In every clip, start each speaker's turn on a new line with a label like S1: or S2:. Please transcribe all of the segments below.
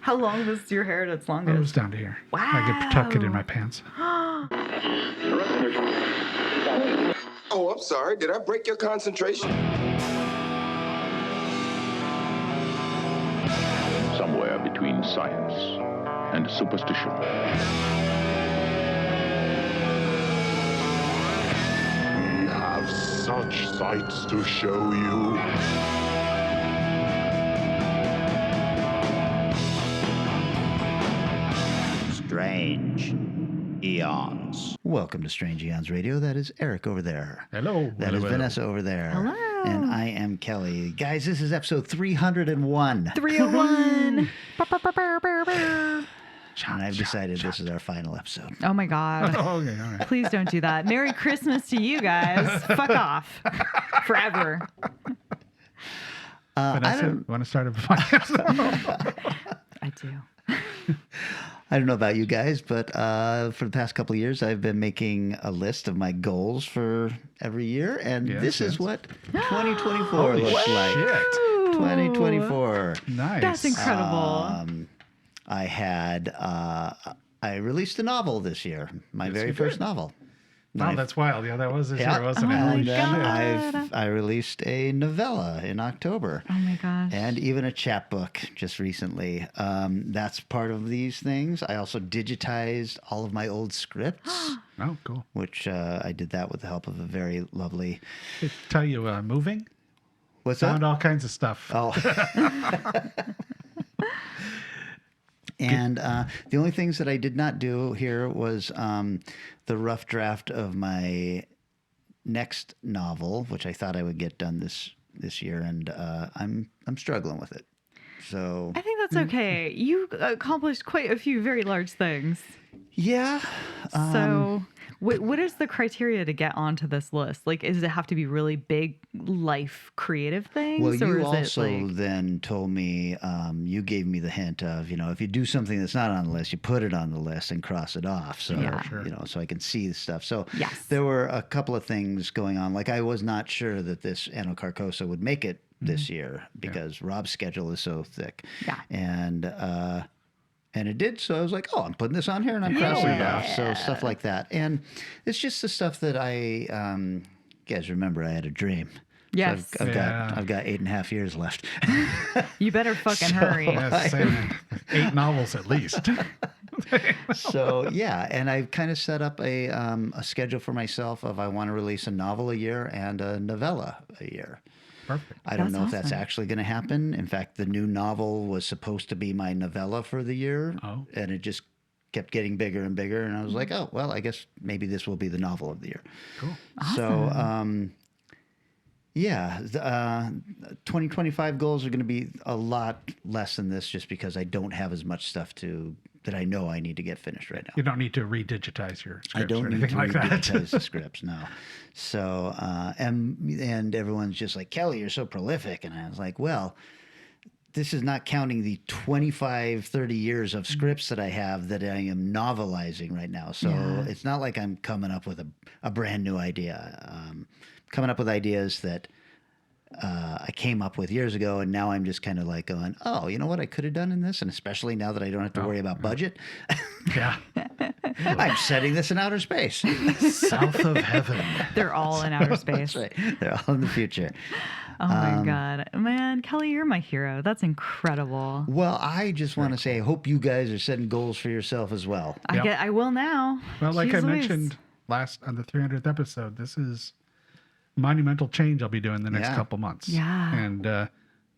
S1: How long was your hair at its longest?
S2: It was down to here.
S1: Wow.
S2: I could tuck it in my pants.
S3: Oh, I'm sorry. Did I break your concentration?
S4: Somewhere between science and superstition.
S5: We have such sights to show you.
S6: Strange Eons. Welcome to Strange Eons Radio. That is Eric over there.
S2: Hello.
S6: That is Vanessa over there.
S1: Hello.
S6: And I am Kelly. Guys, this is episode 301.
S1: 301.
S6: And I've decided this is our final episode.
S1: Oh my God.
S2: Oh, okay, all right.
S1: Please don't do that. Merry Christmas to you guys. Fuck off. Forever.
S2: Vanessa, you want to start a podcast?
S1: I do.
S6: I don't know about you guys, but for the past couple of years, I've been making a list of my goals for every year. And this is what 2024 looks like.
S2: Shit.
S6: 2024.
S2: Nice.
S1: That's incredible.
S6: I released a novel this year, my very first novel.
S2: Wow, that's wild. Yeah, that was this year, wasn't it?
S1: Oh my
S6: And then
S1: God.
S6: I released a novella in October.
S1: Oh my gosh.
S6: And even a chapbook just recently. That's part of these things. I also digitized all of my old scripts,
S2: Oh, cool.
S6: which I did that with the help of a very lovely.
S2: They tell you moving?
S6: What's
S2: Found
S6: that?
S2: all kinds of stuff.
S6: Oh. And the only things that I did not do here was the rough draft of my next novel, which I thought I would get done this year, and I'm struggling with it. So
S1: I think that's okay. You accomplished quite a few very large things.
S6: yeah,
S1: So, what is the criteria to get onto this list? Like, does it have to be really big life creative things?
S6: well,
S1: or
S6: you
S1: is
S6: also
S1: it like...
S6: then told me you gave me the hint of if you do something that's not on the list, you put it on the list and cross it off. So
S1: Yeah.
S6: so I can see the stuff. So
S1: Yes.
S6: there were a couple of things going on. Like I was not sure that this Anno Carcosa would make it this year because Rob's schedule is so thick.
S1: Yeah.
S6: And it did. So I was like, oh, I'm putting this on here and I'm crossing it off. So stuff like that. And it's just the stuff that you guys remember I had a dream. So
S1: Yes.
S6: I've
S2: Yeah.
S6: got 8.5 years left.
S1: You better fucking hurry.
S2: Yeah, same. 8 novels at least.
S6: So yeah, and I kind of set up a schedule for myself of I want to release a novel a year and a novella a year.
S2: Perfect.
S6: I don't
S1: That's
S6: know if that's
S1: awesome.
S6: actually going to happen. In fact, the new novel was supposed to be my novella for the year,
S2: Oh.
S6: and it just kept getting bigger and bigger. And I was like, oh, well, I guess maybe this will be the novel of the year.
S2: Cool.
S6: So, yeah, 2025 goals are going to be a lot less than this just because I don't have as much stuff that I know I need to get finished right now.
S2: You don't need to redigitize your scripts
S6: I don't
S2: or
S6: need
S2: anything
S6: to
S2: like that.
S6: redigitize the scripts, no. So, and everyone's just like, Kelly, you're so prolific. And I was like, well, this is not counting the 25, 30 years of scripts that I have that I am novelizing right now. So
S1: Yeah.
S6: it's not like I'm coming up with a brand new idea. Coming up with ideas that I came up with years ago, and now I'm just kind of like going, oh, you know what I could have done in this? And especially now that I don't have to worry about budget,
S2: Yeah.
S6: I'm setting this in outer space.
S2: South of heaven.
S1: They're all in outer space.
S6: That's right. They're all in the future.
S1: Oh my God. Man, Kelly, you're my hero. That's incredible.
S6: Well, I just want to say, I hope you guys are setting goals for yourself as well.
S2: Yep.
S1: I will now.
S2: Well, like
S1: Jeez
S2: I
S1: Louise.
S2: mentioned on the 300th episode, this is monumental change I'll be doing the next
S6: Yeah.
S2: couple months.
S1: Yeah.
S2: And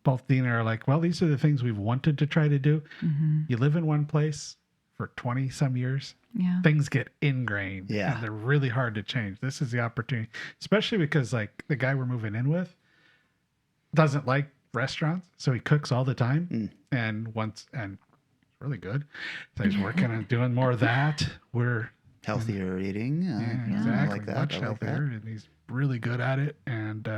S2: both Dean and I are like, well, these are the things we've wanted to try to do.
S1: Mm-hmm.
S2: You live in one place for 20 some years.
S1: Yeah.
S2: Things get ingrained.
S6: Yeah.
S2: And they're really hard to change. This is the opportunity, especially because like the guy we're moving in with doesn't like restaurants. So he cooks all the time and it's really good. So he's working on doing more of that. We're
S6: Healthier eating.
S2: yeah, exactly.
S6: I like that.
S2: Much
S6: I like that.
S2: healthier, and he's really good at it. And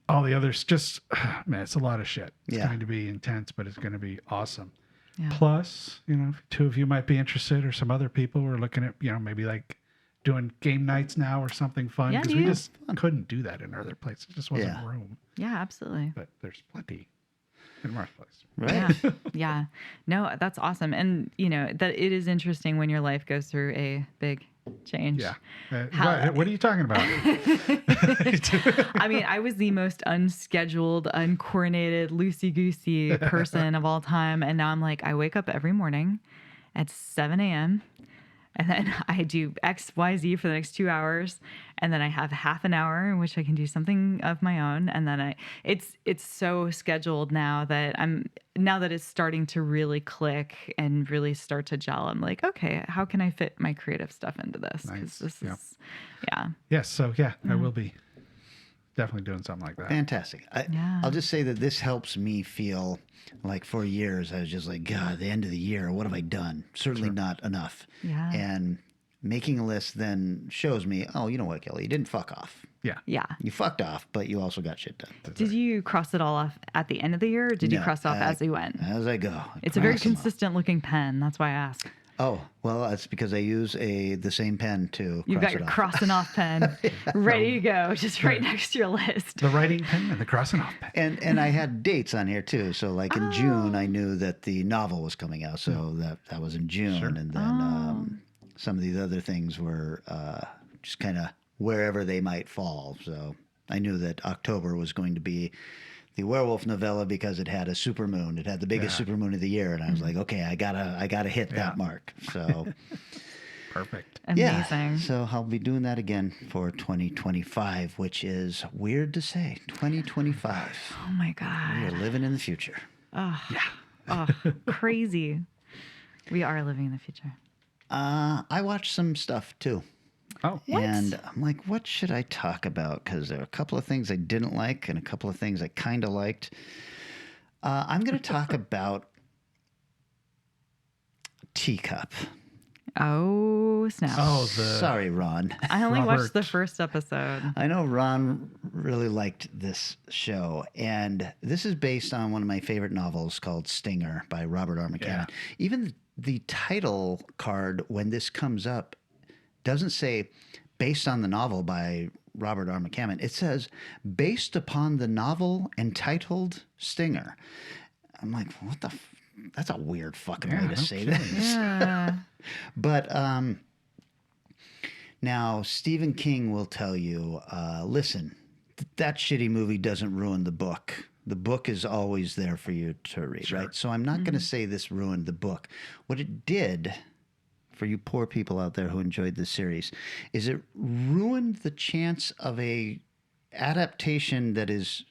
S2: all the others, just man, it's a lot of shit. It's
S6: Yeah.
S2: going to be intense, but it's going to be awesome.
S1: Yeah.
S2: Plus, if two of you might be interested, or some other people, we're looking at maybe like doing game nights now or something fun
S1: Yeah,
S2: because we
S1: dude.
S2: just couldn't do that in other places. It just wasn't
S6: Yeah.
S2: room.
S1: Yeah, absolutely.
S2: But there's plenty. in Marketplace.
S6: Right.
S1: Yeah. Yeah. No, that's awesome. And, that it is interesting when your life goes through a big change.
S2: Yeah.
S1: How-
S2: What are you talking about?
S1: I mean, I was the most unscheduled, uncoordinated, loosey-goosey person of all time. And now I'm like, I wake up every morning at 7 a.m. and then I do X, Y, Z for the next 2 hours. And then I have half an hour in which I can do something of my own. And then it's so scheduled now that it's starting to really click and really start to gel. I'm like, okay, how can I fit my creative stuff into this?
S2: Nice.
S1: This
S2: Yeah.
S1: is, yeah.
S2: Yes. So I will be definitely doing something like that.
S6: Fantastic.
S1: Yeah.
S6: I'll just say that this helps me feel like for years I was just like, God, the end of the year, what have I done? Certainly not enough.
S1: Yeah.
S6: And making a list then shows me, oh, you know what, Kelly, you didn't fuck off.
S2: Yeah.
S1: Yeah.
S6: You fucked off, but you also got shit done.
S1: Did you cross it all off at the end of the year, or did you
S6: No,
S1: cross it off as you went?
S6: As I go.
S1: It's a very
S6: Cross 'em off.
S1: consistent looking pen. That's why I ask.
S6: Oh, well, that's because I use the same pen to
S1: You've
S6: cross
S1: got your
S6: it off.
S1: crossing off pen ready to go, just right next to your list.
S2: The writing pen and the crossing off pen.
S6: And I had dates on here too. So like in June, I knew that the novel was coming out, so that was in June, and then some of these other things were just kind of wherever they might fall. So I knew that October was going to be the werewolf novella because it had a supermoon. It had the biggest supermoon of the year, and I was like, okay, I gotta hit that mark. So.
S2: Perfect.
S1: Amazing.
S6: Yeah, so I'll be doing that again for 2025, which is weird to say. 2025.
S1: Oh my
S6: We
S1: God.
S6: are living in the future.
S1: Oh, crazy. We are living in the future.
S6: I watched some stuff too.
S2: Oh,
S6: And I'm like, what should I talk about? Because there are a couple of things I didn't like and a couple of things I kind of liked. I'm going to talk about Teacup.
S1: Oh, snap.
S6: Sorry, Ron.
S1: I only watched the
S2: Robert.
S1: first episode.
S6: I know Ron really liked this show, and this is based on one of my favorite novels called Stinger by Robert R. McCammon.
S2: Yeah.
S6: Even the title card, when this comes up, doesn't say based on the novel by Robert R. McCammon. It says based upon the novel entitled Stinger. I'm like, what the? That's a weird fucking way to
S2: no
S6: say
S2: kidding.
S6: this.
S1: Yeah.
S6: But now Stephen King will tell you, listen, that shitty movie doesn't ruin the book. The book is always there for you to read, right? So I'm not going to say this ruined the book. What it did, for you poor people out there who enjoyed this series, is it ruined the chance of a adaptation that is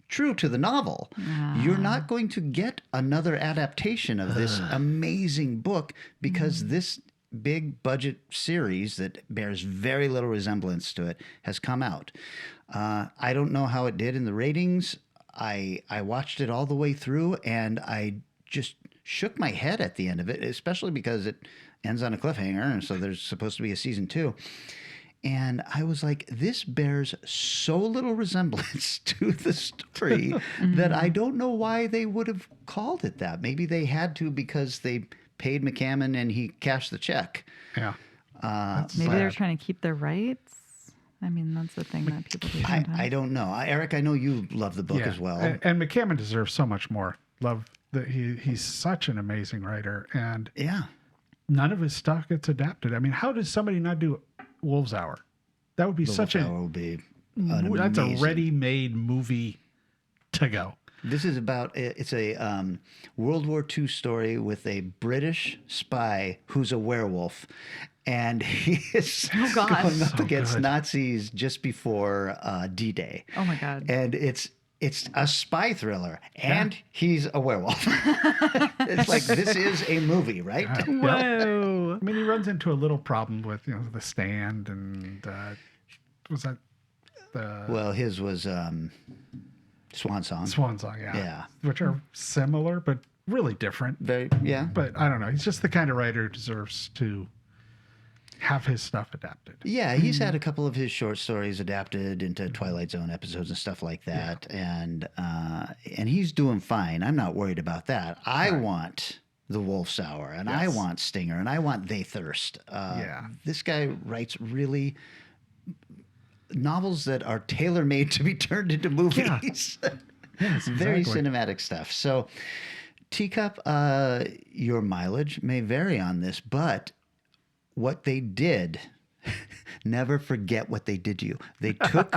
S6: true to the novel. You're not going to get another adaptation of this amazing book because this big budget series that bears very little resemblance to it has come out. I don't know how it did in the ratings. I watched it all the way through and I just shook my head at the end of it, especially because it ends on a cliffhanger, and so there's supposed to be a season 2. And I was like, this bears so little resemblance to the story that I don't know why they would have called it that. Maybe they had to because they paid McCammon and he cashed the check.
S2: Yeah.
S1: Maybe they're trying to keep their rights. I mean, that's the thing that people do sometimes.
S6: I don't know. Eric, I know you love the book as well.
S2: And McCammon deserves so much more. Love that he's such an amazing writer, and
S6: Yeah.
S2: none of his stuff gets adapted. I mean, how does somebody not do Wolf's Hour? That would be such
S6: Wolf
S2: a
S6: Hour will be
S2: that's
S6: amazing.
S2: a ready-made movie to go.
S6: This is about it's a World War II story with a British spy who's a werewolf, and he is
S1: God.
S6: going up
S2: So
S6: against
S2: good.
S6: Nazis just before D-Day.
S1: Oh my God.
S6: And it's a spy thriller, and he's a werewolf. It's like this is a movie, right?
S1: Whoa.
S2: I mean, he runs into a little problem with The Stand and was that the
S6: Well, his was Swan Song.
S2: Swan Song?
S6: Yeah.
S2: Which are similar but really different.
S6: Very, yeah.
S2: But I don't know. He's just the kind of writer who deserves to have his stuff adapted.
S6: Yeah, he's had a couple of his short stories adapted into Twilight Zone episodes and stuff like that, and he's doing fine. I'm not worried about that. I want the Wolf's Hour, and I want Stinger, and I want They Thirst. This guy writes really novels that are tailor-made to be turned into movies.
S2: Yes,
S6: Very
S2: exactly.
S6: cinematic stuff. So, Teacup, your mileage may vary on this, but what they did, never forget what they did to you. They took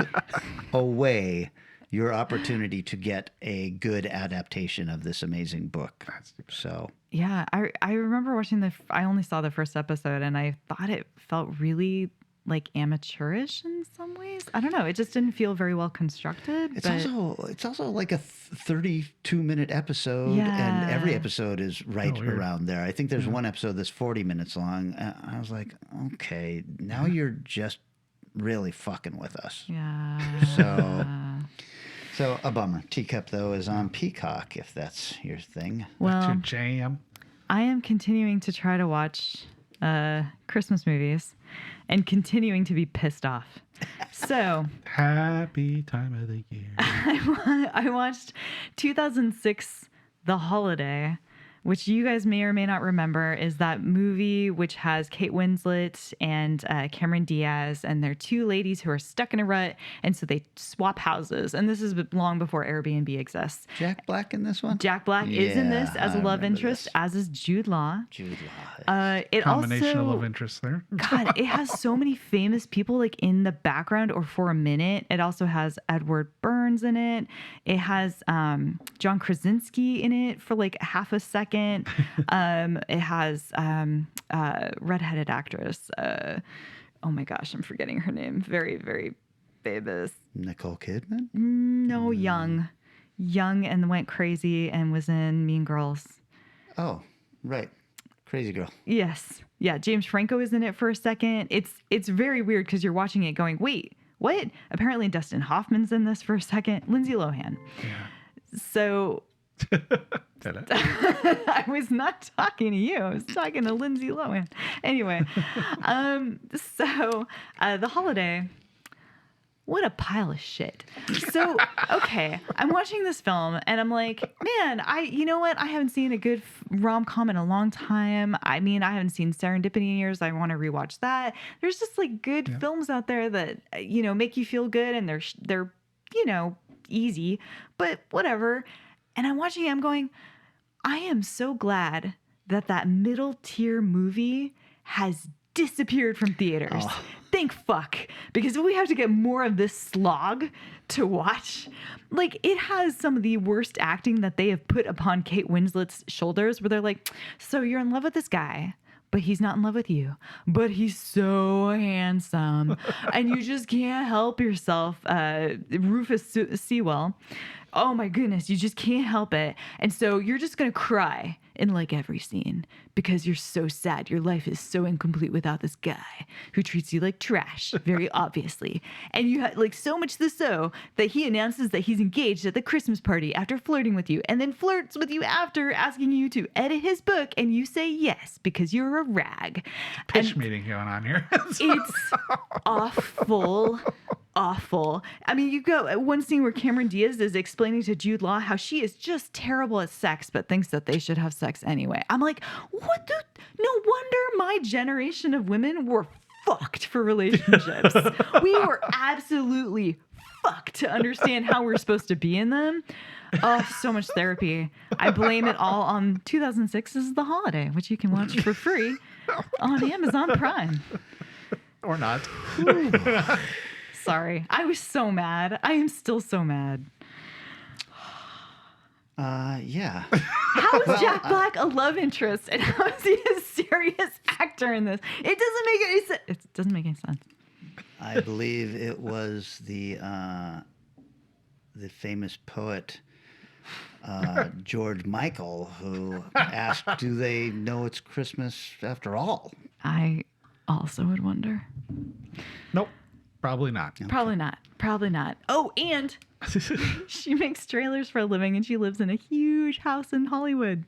S6: away your opportunity to get a good adaptation of this amazing book. So,
S1: Yeah, I remember watching I only saw the first episode and I thought it felt really like amateurish in some ways. I don't know. It just didn't feel very well constructed.
S6: it's also like a 32-minute episode, and every
S1: Yeah.
S6: episode is right
S2: weird.
S6: around there. I think there's one episode that's 40 minutes long. I was like, okay, now you're just really fucking with us.
S1: Yeah.
S6: So a bummer. Teacup though is on Peacock if that's your thing.
S2: That's your
S1: Well,
S2: jam.
S1: I am continuing to try to watch Christmas movies and continuing to be pissed off. So
S2: Happy time of the year.
S1: I watched 2006 The Holiday, which you guys may or may not remember, is that movie which has Kate Winslet and Cameron Diaz, and they're two ladies who are stuck in a rut, and so they swap houses. And this is long before Airbnb exists.
S6: Jack Black in this one?
S1: Jack Black is in this
S6: Yeah,
S1: as a
S6: I
S1: love
S6: remember
S1: interest,
S6: this.
S1: as is Jude Law.
S6: Jude Law.
S1: It
S2: Combination
S1: also,
S2: of love interests there.
S1: God, it has so many famous people like in the background or for a minute. It also has Edward Burns in it. It has John Krasinski in it for like half a second. It has redheaded actress. Oh my gosh, I'm forgetting her name. Very, very famous.
S6: Nicole Kidman?
S1: No, young and went crazy and was in Mean Girls.
S6: Oh, right. Crazy Girl.
S1: Yes. Yeah. James Franco is in it for a second. It's very weird because you're watching it going, wait, what? Apparently Dustin Hoffman's in this for a second. Lindsay Lohan.
S2: Yeah.
S1: So I was not talking to you. I was talking to Lindsay Lohan. Anyway, so The Holiday. What a pile of shit. So, okay, I'm watching this film and I'm like, man, you know what? I haven't seen a good rom-com in a long time. I mean, I haven't seen Serendipity in years. I want to rewatch that. There's just like good films out there that, make you feel good and they're, easy, but whatever. And I'm watching it, I'm going, I am so glad that middle tier movie has disappeared from theaters.
S6: Oh.
S1: Thank fuck. Because we have to get more of this slog to watch. Like, it has some of the worst acting that they have put upon Kate Winslet's shoulders, where they're like, so you're in love with this guy, but he's not in love with you. But he's so handsome. And you just can't help yourself. Rufus Sewell. Oh my goodness, you just can't help it. And so you're just going to cry in like every scene because you're so sad. Your life is so incomplete without this guy who treats you like trash, very obviously. And you had like so much so that he announces that he's engaged at the Christmas party after flirting with you, and then flirts with you after asking you to edit his book, and you say yes because you're a rag.
S2: Pitch
S1: And
S2: meeting going on here.
S1: it's awful. Awful. I mean, you go at one scene where Cameron Diaz is explaining to Jude Law how she is just terrible at sex, but thinks that they should have sex anyway. I'm like, what the? No wonder my generation of women were fucked for relationships. We were absolutely fucked to understand how we're supposed to be in them. Oh, so much therapy. I blame it all on 2006's The Holiday, which you can watch for free on Amazon Prime.
S2: Or not.
S1: Sorry. I was so mad. I am still so mad.
S6: Yeah.
S1: How is Jack Black a love interest? And how is he a serious actor in this? It doesn't make any sense. It doesn't make any sense.
S6: I believe it was the famous poet George Michael who asked, "Do they know it's Christmas after all?"
S1: I also would wonder.
S2: Nope. Probably not.
S1: Probably not. Probably not. Oh, and she makes trailers for a living, and she lives in a huge house in Hollywood.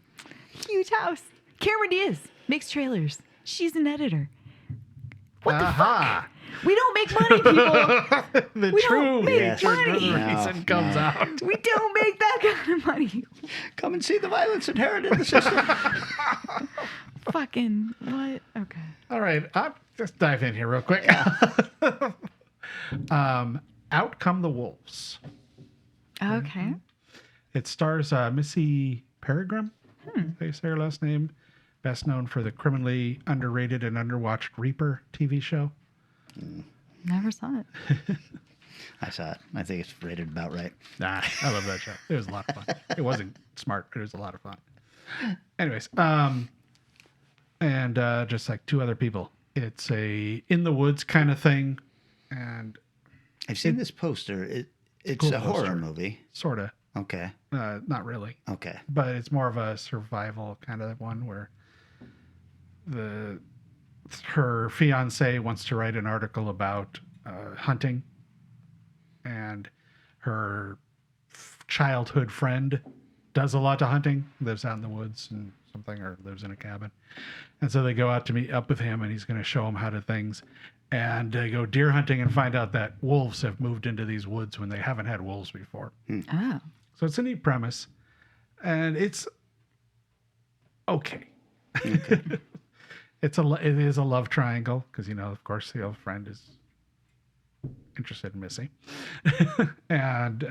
S1: Huge house. Cameron Diaz makes trailers. She's an editor. What the fuck? We don't make money, people.
S2: The
S1: We
S2: true
S1: don't make
S6: Yes.
S1: money.
S2: reason comes out.
S1: We don't make that kind of money.
S6: Come and see the violence inherent in the system.
S1: Fucking what? Okay.
S2: All right. Just dive in here real quick. Out come the wolves.
S1: Okay.
S2: It stars Missy Peregrine. They say her last name. Best known for the criminally underrated and underwatched Reaper TV show.
S1: Never saw it.
S6: I saw it. I think it's rated about right.
S2: Nah, I love that show. It was a lot of fun. It wasn't smart, but it was a lot of fun. Anyways, and just like two other people. It's a in the woods kind of thing, and
S6: I've seen this poster. It's
S2: Cool
S6: a horror
S2: poster.
S6: movie.
S2: sort of,
S6: Okay.
S2: not really,
S6: Okay.
S2: but it's more of a survival kind of one where her fiance wants to write an article about hunting, and her childhood friend does a lot of hunting, lives out in the woods and something, or lives in a cabin. And so they go out to meet up with him, and he's going to show them how to things. And they go deer hunting and find out that wolves have moved into these woods when they haven't had wolves before.
S1: Oh.
S2: So it's a neat premise, and it's okay. it is a love triangle because, you know, of course, the old friend is interested in Missy, and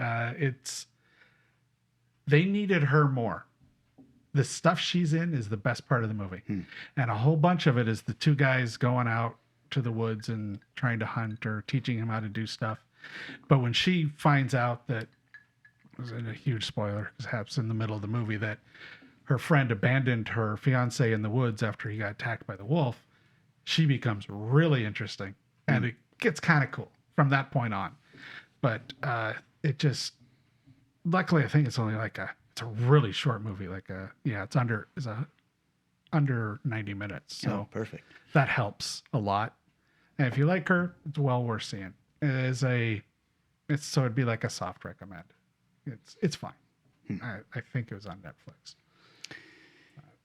S2: they needed her more. The stuff she's in is the best part of the movie, and a whole bunch of it is the two guys going out to the woods and trying to hunt or teaching him how to do stuff. But when she finds out that, it was a huge spoiler because it happens in the middle of the movie, that her friend abandoned her fiance in the woods after he got attacked by the wolf, she becomes really interesting, and it gets kind of cool from that point on. But it just, luckily, I think it's only like it's a really short movie. It's under 90 minutes. So
S6: Oh, perfect.
S2: that helps a lot. And if you like her, it's well worth seeing. So it'd be like a soft recommend. It's fine. I think it was on Netflix.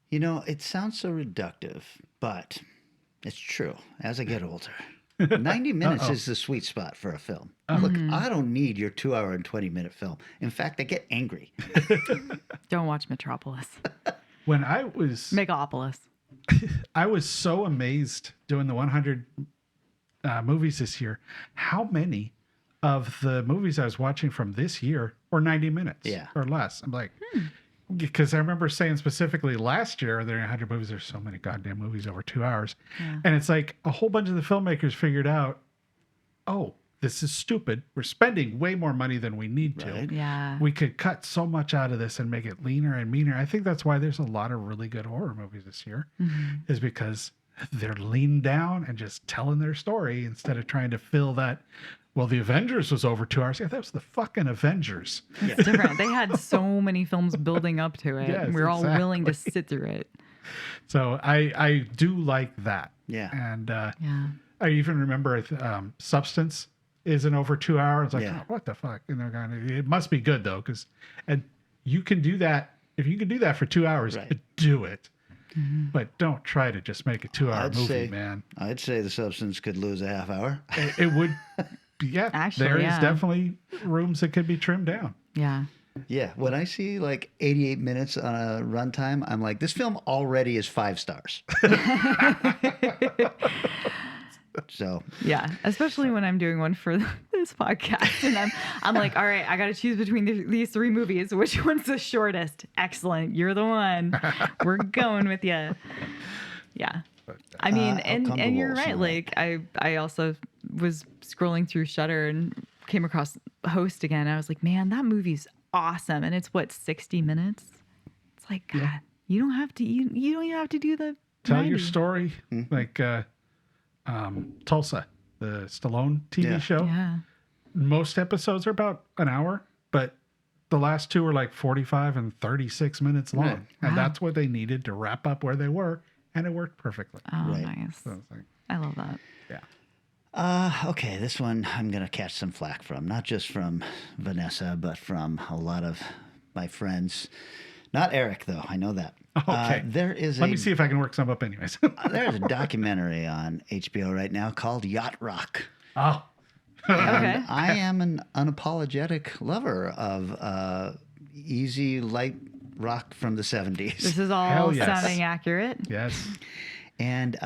S6: You know, it sounds so reductive, but it's true. As I get older, 90 minutes is the sweet spot for a film. Look, I don't need your 2 hour and 20-minute film. In fact, I get angry.
S1: Don't watch Metropolis.
S2: When I was
S1: Megapolis.
S2: I was so amazed doing the 100 movies this year, how many of the movies I was watching from this year were 90 minutes or less. I'm like, because I remember saying specifically last year, there are 100 movies. There's so many goddamn movies over 2 hours.
S1: Yeah.
S2: And it's like a whole bunch of the filmmakers figured out, oh, this is stupid. We're spending way more money than we need to.
S6: Right.
S1: Yeah.
S2: We could cut so much out of this and make it leaner and meaner. I think that's why there's a lot of really good horror movies this year, is because they're leaned down and just telling their story instead of trying to fill that. Well, the Avengers was over 2 hours. Yeah, that was the fucking Avengers.
S1: It's different. They had so many films building up to it.
S2: Yes,
S1: We were all willing to sit through it.
S2: So I do like that.
S6: Yeah.
S2: And
S1: Yeah.
S2: I even remember Substance isn't over 2 hours. Like,
S6: Yeah.
S2: oh, what the fuck? And they're going, it must be good though, and you can do that. If you can do that for 2 hours,
S6: Right.
S2: do it. But don't try to just make a 2 hour movie, man.
S6: I'd say The Substance could lose a half hour.
S2: It would, yeah.
S1: Actually,
S2: there is
S1: yeah.
S2: definitely rooms that could be trimmed down.
S1: Yeah.
S6: Yeah. When I see like 88 minutes on a runtime, I'm like, this film already is 5 stars. So
S1: Yeah. Especially when I'm doing one for this podcast. And I'm like, all right, I got to choose between these three movies. Which one's the shortest? Excellent. You're the one. We're going with you. Yeah. I mean,
S6: I'll come to
S1: and you're
S6: Wolves
S1: right.
S6: someday.
S1: Like I also was scrolling through Shudder and came across Host again. I was like, man, that movie's awesome. And it's what, 60 minutes? It's like, God, you don't have to, you don't even have to do the
S2: Tell your
S1: 90.
S2: story, like Tulsa, the Stallone TV
S6: Yeah.
S2: show.
S1: Yeah.
S2: Most episodes are about an hour, but the last two were like 45 and 36 minutes long.
S6: Right.
S2: And
S1: Wow.
S2: that's what they needed to wrap up where they were. And it worked perfectly.
S1: Oh,
S6: Right.
S1: nice.
S2: So it's like,
S1: I love that.
S2: yeah.
S6: Okay, this one I'm going to catch some flack from, not just from Vanessa, but from a lot of my friends. Not Eric, though. I know that.
S2: Okay.
S6: There is
S2: Let me see if I can work some up anyways.
S6: there's a documentary on HBO right now called Yacht Rock.
S2: Oh,
S1: Okay.
S6: I am an unapologetic lover of easy, light rock from the 70s.
S1: This is all
S2: Hell yes.
S1: sounding accurate.
S2: yes.
S6: And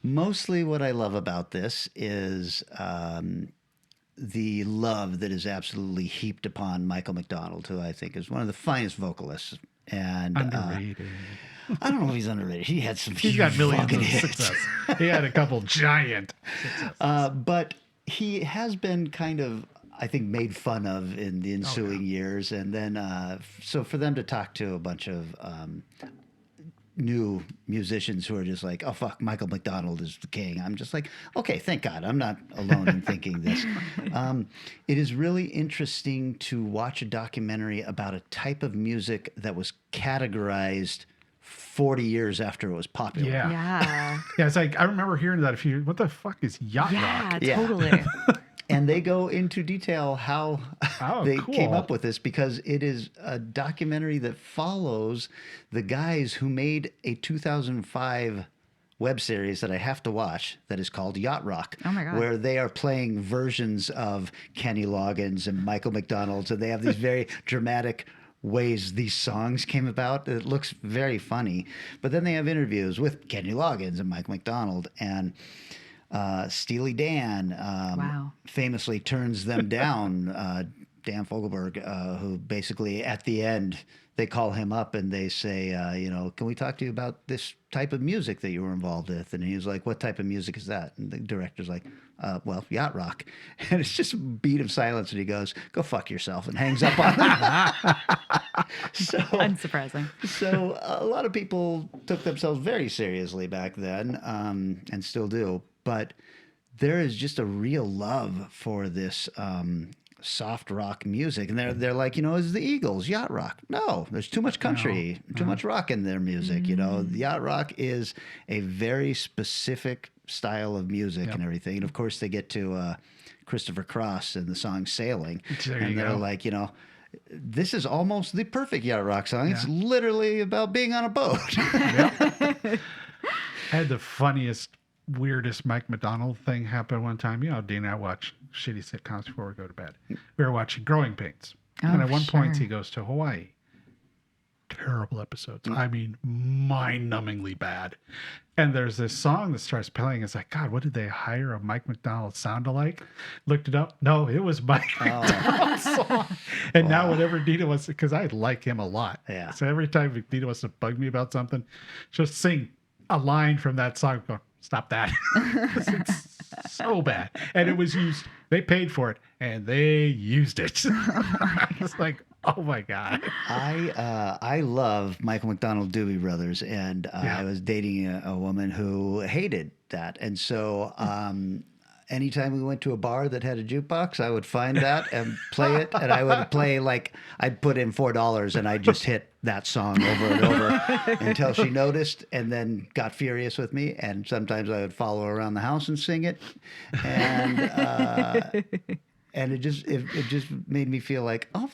S6: mostly what I love about this is the love that is absolutely heaped upon Michael McDonald, who I think is one of the finest vocalists. And
S2: Underrated.
S6: I don't know if he's underrated. He had some.
S2: He's got millions
S6: fucking
S2: of
S6: hits.
S2: success. He had a couple giant successes.
S6: But he has been kind of, I think, made fun of in the ensuing years. And then, so for them to talk to a bunch of new musicians who are just like, oh, fuck, Michael McDonald is the king. I'm just like, okay, thank God. I'm not alone in thinking this. It is really interesting to watch a documentary about a type of music that was categorized 40 years after it was popular.
S2: Yeah.
S1: Yeah.
S2: Yeah, it's like, I remember hearing that what the fuck is Yacht
S1: Yeah,
S2: Rock?
S6: Yeah.
S1: totally.
S6: And they go into detail how they came
S2: cool.
S6: up with this, because it is a documentary that follows the guys who made a 2005 web series that I have to watch that is called Yacht Rock.
S1: Oh my God.
S6: Where they are playing versions of Kenny Loggins and Michael McDonald. So they have these very dramatic ways these songs came about. It looks very funny. But then they have interviews with Kenny Loggins and Michael McDonald, and Steely Dan
S1: Wow.
S6: famously turns them down. Dan Fogelberg, who basically at the end, they call him up and they say, can we talk to you about this type of music that you were involved with? And he was like, what type of music is that? And the director's like, well, Yacht Rock. And it's just a beat of silence. And he goes, go fuck yourself, and hangs up on them.
S1: Unsurprising.
S6: So a lot of people took themselves very seriously back then, and still do. But there is just a real love for this soft rock music, and they're like, is the Eagles Yacht Rock? No, there's too much country, too much rock in their music. Yacht Rock is a very specific style of music and everything. And of course, they get to Christopher Cross and the song "Sailing," and they're like, this is almost the perfect Yacht Rock song. It's literally about being on a boat.
S2: I had the funniest, weirdest Mike McDonald thing happen one time. Dean and I watch shitty sitcoms before we go to bed. We were watching Growing Pains. And at one point, he goes to Hawaii. Terrible episodes. I mean, mind-numbingly bad. And there's this song that starts playing. It's like, God, what did they hire a Mike McDonald sound-alike? Looked it up. No, it was Mike McDonald's song. And now whenever Dina wants to, because I like him a lot.
S6: Yeah.
S2: So every time Dina wants to bug me about something, just sing a line from that song. Go, stop that. It's so bad. And it was used. They paid for it, and they used it. It's like, oh my God.
S6: I love Michael McDonald Doobie Brothers, and I was dating a woman who hated that. And so anytime we went to a bar that had a jukebox, I would find that and play it. And I would play, like, I'd put in $4 and I'd just hit that song over and over until she noticed, and then got furious with me. And sometimes I would follow her around the house and sing it. And it just made me feel like, oh,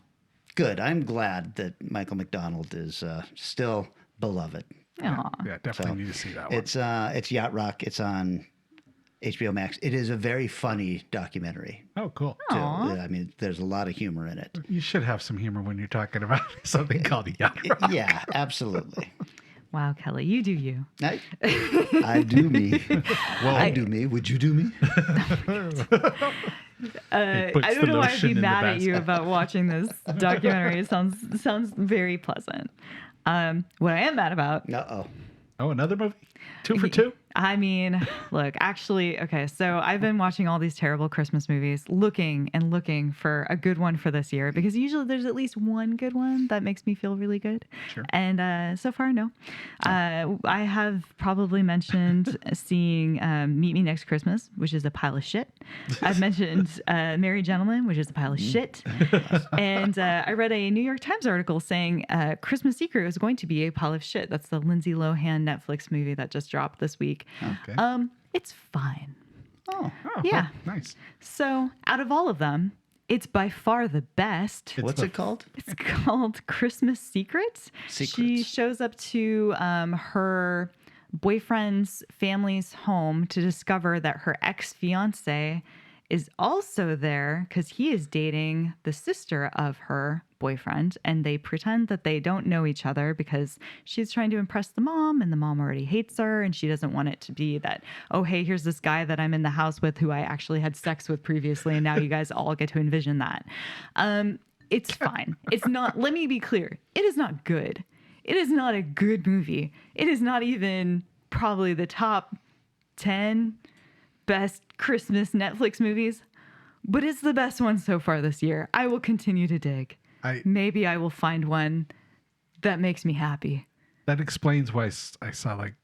S6: good. I'm glad that Michael McDonald is still beloved.
S1: Aw.
S2: Yeah, definitely need to see that one.
S6: It's Yacht Rock. It's on HBO Max. It is a very funny documentary,
S2: Oh, cool.
S6: too.
S1: Aw.
S6: I mean, there's a lot of humor in it.
S2: You should have some humor when you're talking about something called Yacht Rock.
S6: Yeah, absolutely.
S1: Wow, Kelly, you do you.
S6: I do me. Well, I do me. Would you do me?
S1: I
S2: puts
S1: don't
S2: the
S1: know why I'd
S2: lotion
S1: be
S2: in the
S1: mad at you
S2: basket.
S1: about watching this documentary. It sounds very pleasant. What I am mad about,
S6: Uh-oh.
S2: Oh, another movie? 2 for 2?
S1: I mean, look, actually, okay, so I've been watching all these terrible Christmas movies, looking and looking for a good one for this year, because usually there's at least one good one that makes me feel really good.
S2: Sure.
S1: And so far, no. I have probably mentioned seeing Meet Me Next Christmas, which is a pile of shit. I've mentioned Merry Gentlemen, which is a pile of shit. And I read a New York Times article saying Christmas Secret is going to be a pile of shit. That's the Lindsay Lohan Netflix movie that just dropped this week.
S2: Okay.
S1: It's fine.
S6: Oh.
S2: Oh,
S1: Yeah.
S2: cool. Nice.
S1: So out of all of them, it's by far the best.
S6: What's it called?
S1: It's called Christmas Secrets. She
S6: Secrets.
S1: shows up to her boyfriend's family's home to discover that her ex-fiance is also there because he is dating the sister of her boyfriend, and they pretend that they don't know each other because she's trying to impress the mom, and the mom already hates her, and she doesn't want it to be that, oh, hey, here's this guy that I'm in the house with who I actually had sex with previously, and now you guys all get to envision that. It's fine. It's not, let me be clear, it is not good. It is not a good movie. It is not even probably the top 10 best Christmas Netflix movies, but it's the best one so far this year. I will continue to dig. Maybe I will find one that makes me happy.
S2: That explains why I saw like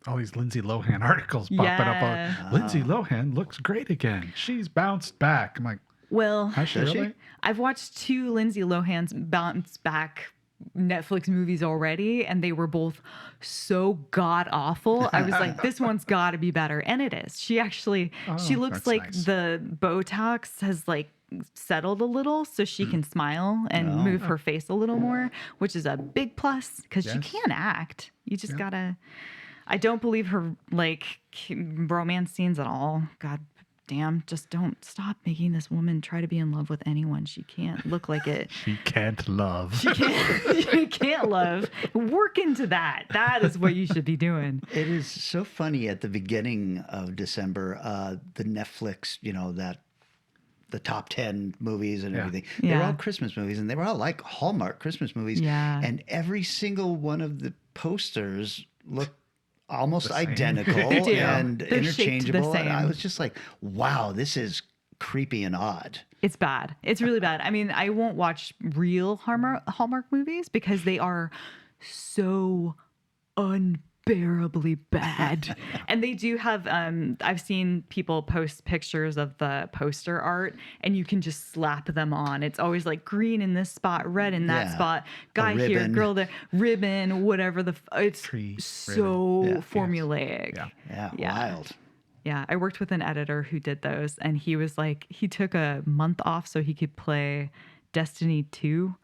S2: all these Lindsay Lohan articles popping up on Lindsay Lohan looks great again. She's bounced back. I'm like,
S1: well,
S2: has she really?
S1: I've watched 2 Lindsay Lohan's bounce back Netflix movies already, and they were both so god awful. I was like, this one's got to be better, and it is. She actually, she looks like nice. The Botox has like settled a little, so she can smile and move her face a little more, which is a big plus because she can act. You just gotta. I don't believe her like romance scenes at all. God damn, just don't stop making this woman try to be in love with anyone. She can't look like it.
S2: She can't love.
S1: She can't love. Work into that. That is what you should be doing.
S6: It is so funny at the beginning of December, the Netflix, the top 10 movies and everything. They were all Christmas movies, and they were all like Hallmark Christmas movies.
S1: Yeah.
S6: And every single one of the posters looked almost identical and
S1: They're
S6: interchangeable. And I was just like, wow, this is creepy and odd.
S1: It's bad. It's really bad. I mean, I won't watch real Hallmark movies because they are so unbearably bad. And they do have, I've seen people post pictures of the poster art, and you can just slap them on. It's always like green in this spot, red in that spot, guy here, girl there, ribbon, whatever it's so formulaic.
S6: Yeah, wild.
S1: Yeah, I worked with an editor who did those, and he was like, he took a month off so he could play Destiny 2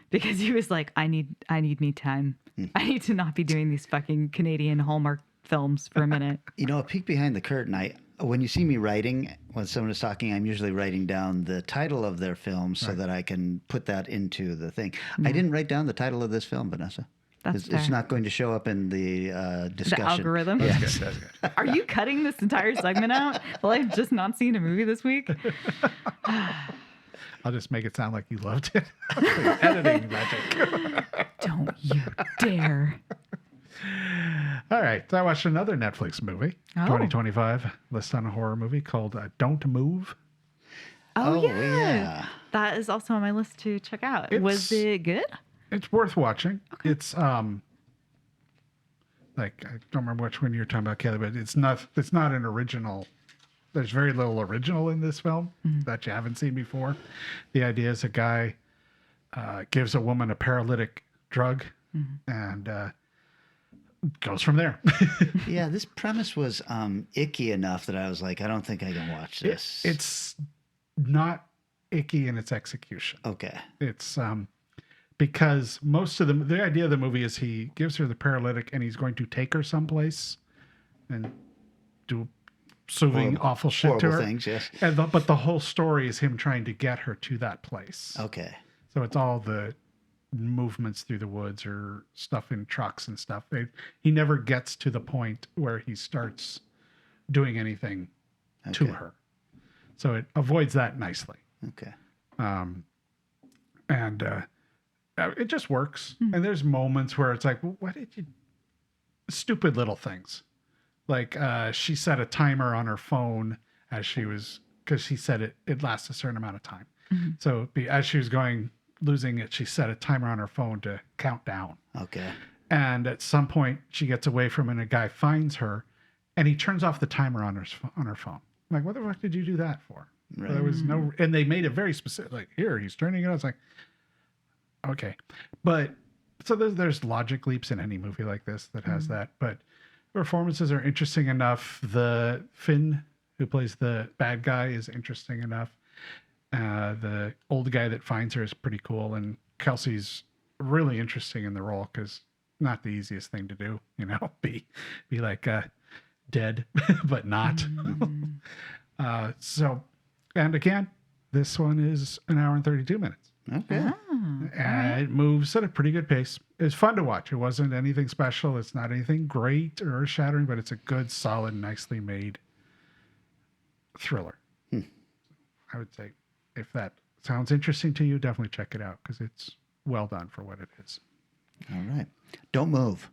S1: because he was like, I need me time. I need to not be doing these fucking Canadian Hallmark films for a minute.
S6: A peek behind the curtain, when you see me writing, when someone is talking, I'm usually writing down the title of their film so that I can put that into the thing. I didn't write down the title of this film, Vanessa. It's not going to show up in the discussion.
S1: The algorithm?
S6: Yes.
S2: That's good.
S1: Are you cutting this entire segment out? Well, I've just not seen a movie this week.
S2: I'll just make it sound like you loved it. Editing magic.
S1: Don't you dare.
S2: All right. So I watched another Netflix movie, 2025, list on a horror movie called Don't Move.
S1: Oh, yeah. That is also on my list to check out. Was it good?
S2: It's worth watching. Okay. It's I don't remember which one you're talking about, Kelly, but it's not an original. There's very little original in this film that you haven't seen before. The idea is a guy gives a woman a paralytic drug and goes from there.
S6: Yeah, this premise was icky enough that I was like, I don't think I can watch this.
S2: It's not icky in its execution.
S6: Okay.
S2: It's because most of the idea of the movie is he gives her the paralytic and he's going to take her someplace and do awful shit to her.
S6: Things, yes.
S2: But the whole story is him trying to get her to that place.
S6: Okay.
S2: So it's all the movements through the woods or stuff in trucks and stuff. He never gets to the point where he starts doing anything to her. So it avoids that nicely.
S6: Okay.
S2: And it just works. And there's moments where it's like, well, what did you... Stupid little things. Like she set a timer on her phone as she was... Because she said it lasts a certain amount of time. So as she was losing it, she set a timer on her phone to count down.
S6: Okay.
S2: And at some point, she gets away from it, and a guy finds her, and he turns off the timer on her phone. I'm like, what the fuck did you do that for? Right. There was no... And they made it very specific. Like, here, he's turning it on. It's like... Okay. But so there's logic leaps in any movie like this that has that, but performances are interesting enough. The Finn who plays the bad guy is interesting enough. The old guy that finds her is pretty cool, and Kelsey's really interesting in the role because not the easiest thing to do, be like dead, but not. So, and again, this one is an hour and 32 minutes.
S6: Okay.
S2: And it moves at a pretty good pace. It's fun to watch. It wasn't anything special. It's not anything great or earth-shattering, but it's a good, solid, nicely made thriller. I would say if that sounds interesting to you, definitely check it out because it's well done for what it is.
S6: All right. Don't Move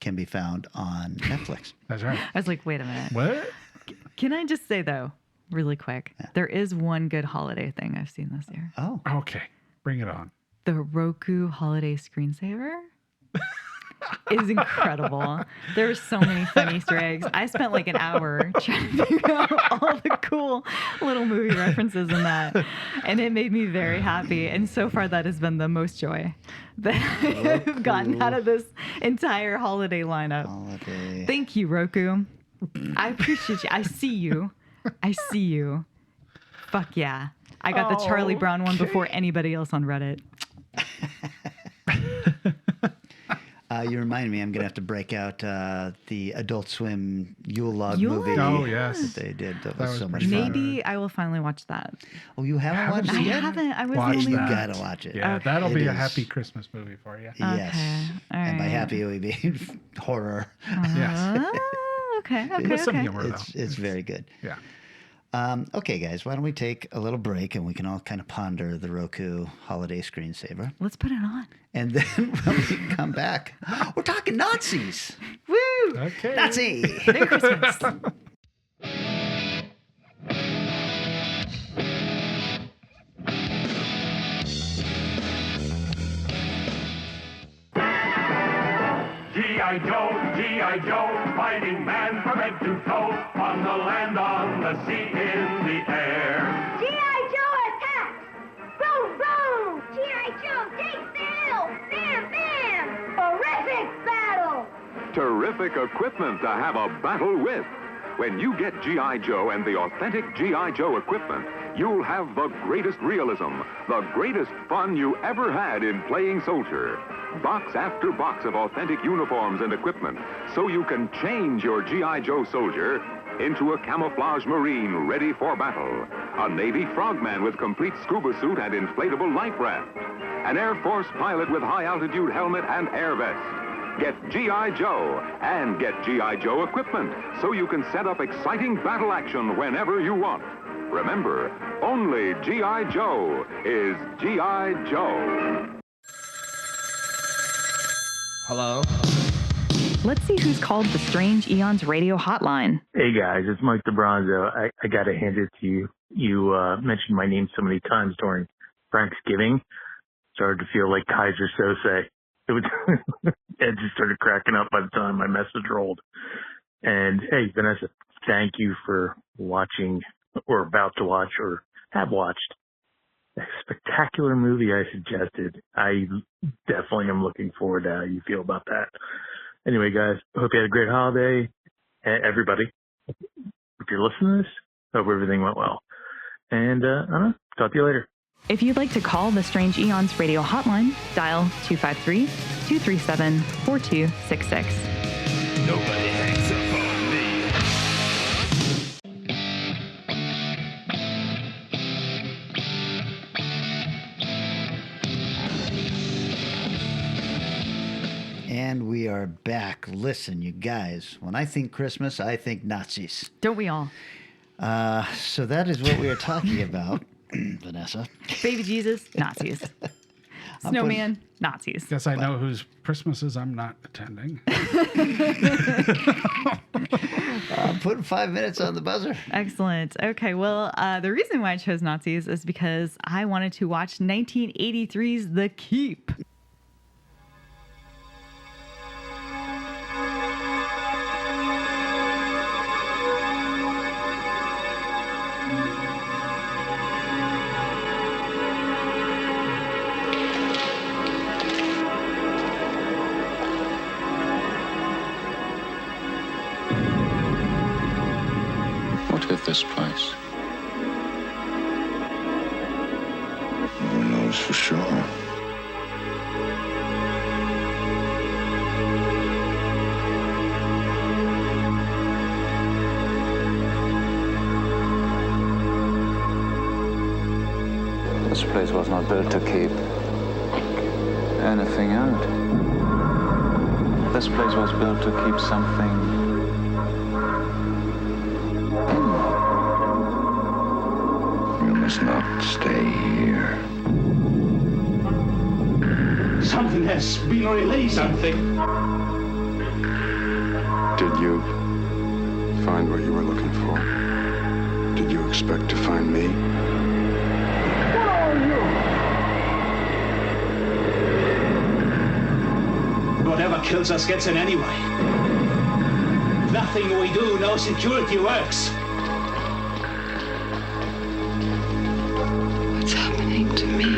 S6: can be found on Netflix.
S2: That's right.
S1: I was like, wait a minute.
S2: What?
S1: Can I just say, though, really quick, there is one good holiday thing I've seen this year.
S6: Oh.
S2: Okay. Bring it on.
S1: The Roku holiday screensaver is incredible. There's so many funny Easter eggs. I spent like an hour trying to figure out all the cool little movie references in that. And it made me very happy. And so far, that has been the most joy that I've gotten out of this entire holiday lineup.
S6: Holiday.
S1: Thank you, Roku. I appreciate you. I see you. I see you. Fuck yeah. I got the Charlie Brown one before anybody else on Reddit.
S6: You remind me, I'm going to have to break out the Adult Swim Yule Log movie.
S2: Oh, yes.
S6: That they did. That
S2: That
S6: was
S2: was
S6: so much
S2: pretty
S6: fun.
S1: Maybe I will finally watch that.
S6: Oh, you haven't watched
S1: I
S6: it yet?
S1: haven't. I was
S2: Watch
S1: only.
S6: You
S2: that.
S6: got to watch it.
S2: Yeah,
S1: Okay.
S2: that'll be
S6: It
S2: a
S6: is.
S2: happy Christmas movie for you.
S6: Yes.
S1: Okay. All
S6: And by
S1: right.
S6: happy, we mean horror.
S2: Yes.
S1: Okay. Okay.
S2: With some
S1: Okay.
S2: humor, though.
S6: It's very good.
S2: Yeah.
S6: Okay, guys, why don't we take a little break and we can all kind of ponder the Roku holiday screensaver.
S1: Let's put it on.
S6: And then when we come back, we're talking Nazis.
S1: Woo!
S2: Okay.
S6: Nazi!
S1: Merry Christmas.
S5: G.I. Joe, G.I. Joe, fighting man from head to toe, on the land, on the sea, in the air.
S7: G.I. Joe attack! Boom, boom! G.I. Joe takes the hill! Bam, bam! Horrific battle!
S8: Terrific equipment to have a battle with. When you get G.I. Joe and the authentic G.I. Joe equipment, you'll have the greatest realism, the greatest fun you ever had in playing soldier. Box after box of authentic uniforms and equipment, so you can change your G.I. Joe soldier into a camouflage Marine ready for battle, a Navy frogman with complete scuba suit and inflatable life raft, an Air Force pilot with high-altitude helmet and air vest. Get G.I. Joe and get G.I. Joe equipment so you can set up exciting battle action whenever you want. Remember, only G.I. Joe is G.I. Joe.
S9: Hello?
S1: Let's see who's called the Strange Eons radio hotline.
S10: Hey guys, it's Mike the Bronzo. I got to hand it to you. You mentioned my name so many times during Thanksgiving. Started to feel like Kaiser Sose. It was Ed just started cracking up by the time my message rolled. And hey, Vanessa, thank you for watching or about to watch or have watched a spectacular movie I suggested. I definitely am looking forward to how you feel about that. Anyway, guys, hope you had a great holiday. Everybody, if you're listening to this, hope everything went well. And I don't know, talk to you later.
S1: If you'd like to call the Strange Eons radio hotline, dial 253-237-4266.
S5: Nobody hangs up on me.
S6: And we are back. Listen, you guys, when I think Christmas, I think Nazis.
S1: Don't we all?
S6: So that is what we are talking about, Vanessa.
S1: Baby Jesus, Nazis. Snowman, Nazis.
S2: Guess I know whose Christmases I'm not attending.
S6: Putting 5 minutes on the buzzer.
S1: Excellent. Okay, well, the reason why I chose Nazis is because I wanted to watch 1983's The Keep.
S11: What is this place?
S5: No one knows for sure.
S11: This place was not built to keep. anything out. This place was built to keep something in.
S4: You must not stay here.
S5: Something has been released.
S9: Something.
S12: Did you find what you were looking for? Did you expect to find me?
S5: What are you?
S9: Whatever kills us gets in anyway. Nothing we do, no security works.
S13: What's happening to me?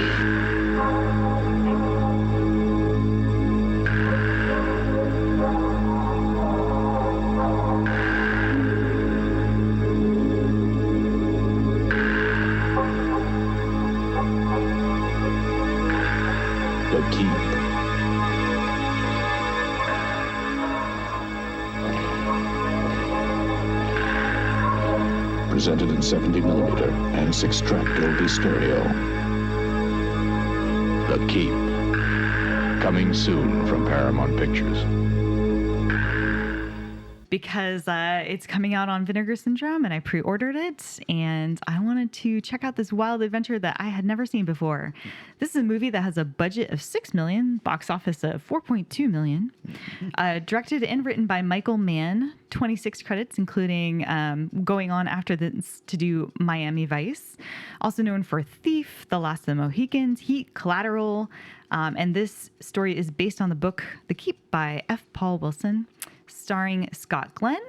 S4: Presented in 70mm and 6-track Dolby Stereo. The Keep. Coming soon from Paramount Pictures.
S1: Because it's coming out on Vinegar Syndrome and I pre-ordered it and I wanted to check out this wild adventure that I had never seen before. This is a movie that has a budget of $6 million, box office of $4.2 million, directed and written by Michael Mann, 26 credits, including going on after this to do Miami Vice, also known for Thief, The Last of the Mohicans, Heat, Collateral, and this story is based on the book The Keep by F. Paul Wilson, starring Scott Glenn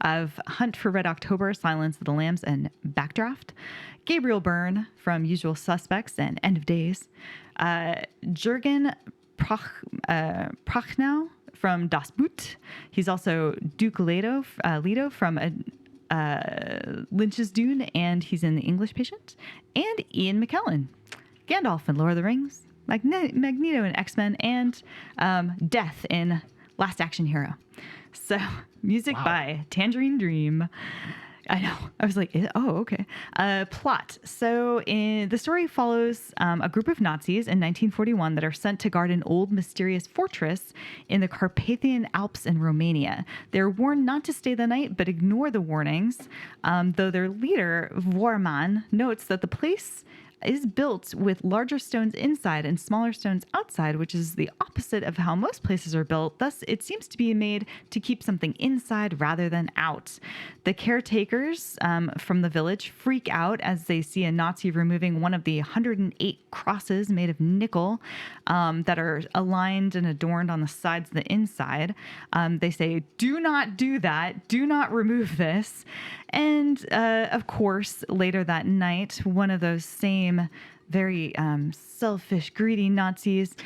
S1: of Hunt for Red October, Silence of the Lambs, and Backdraft, Gabriel Byrne from Usual Suspects and End of Days, Jürgen Prochnow from Das Boot. He's also Duke Leto from Lynch's Dune, and he's in The English Patient, and Ian McKellen, Gandalf in Lord of the Rings, Magneto in X-Men, and Death in Last Action Hero. So, music by Tangerine Dream. I know. I was like, oh, okay. Plot. So the story follows a group of Nazis in 1941 that are sent to guard an old mysterious fortress in the Carpathian Alps in Romania. They're warned not to stay the night, but ignore the warnings, though their leader, Vorman, notes that the place is built with larger stones inside and smaller stones outside, which is the opposite of how most places are built. Thus, it seems to be made to keep something inside rather than out. The caretakers from the village freak out as they see a Nazi removing one of the 108 crosses made of nickel that are aligned and adorned on the sides of the inside. They say, do not do that. Do not remove this. And of course, later that night, one of those same very selfish, greedy Nazis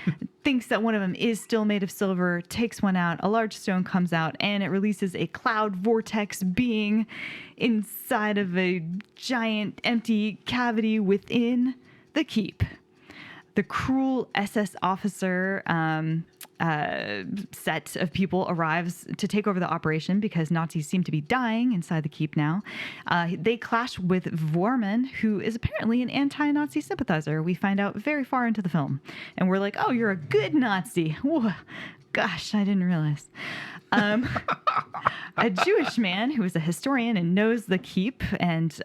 S1: thinks that one of them is still made of silver, takes one out, a large stone comes out, and it releases a cloud vortex being inside of a giant empty cavity within the keep. The cruel SS officer set of people arrives to take over the operation because Nazis seem to be dying inside the keep now. They clash with Vorman, who is apparently an anti-Nazi sympathizer. We find out very far into the film. And we're like, oh, you're a good Nazi. Whoa. Gosh, I didn't realize. A Jewish man who is a historian and knows the keep and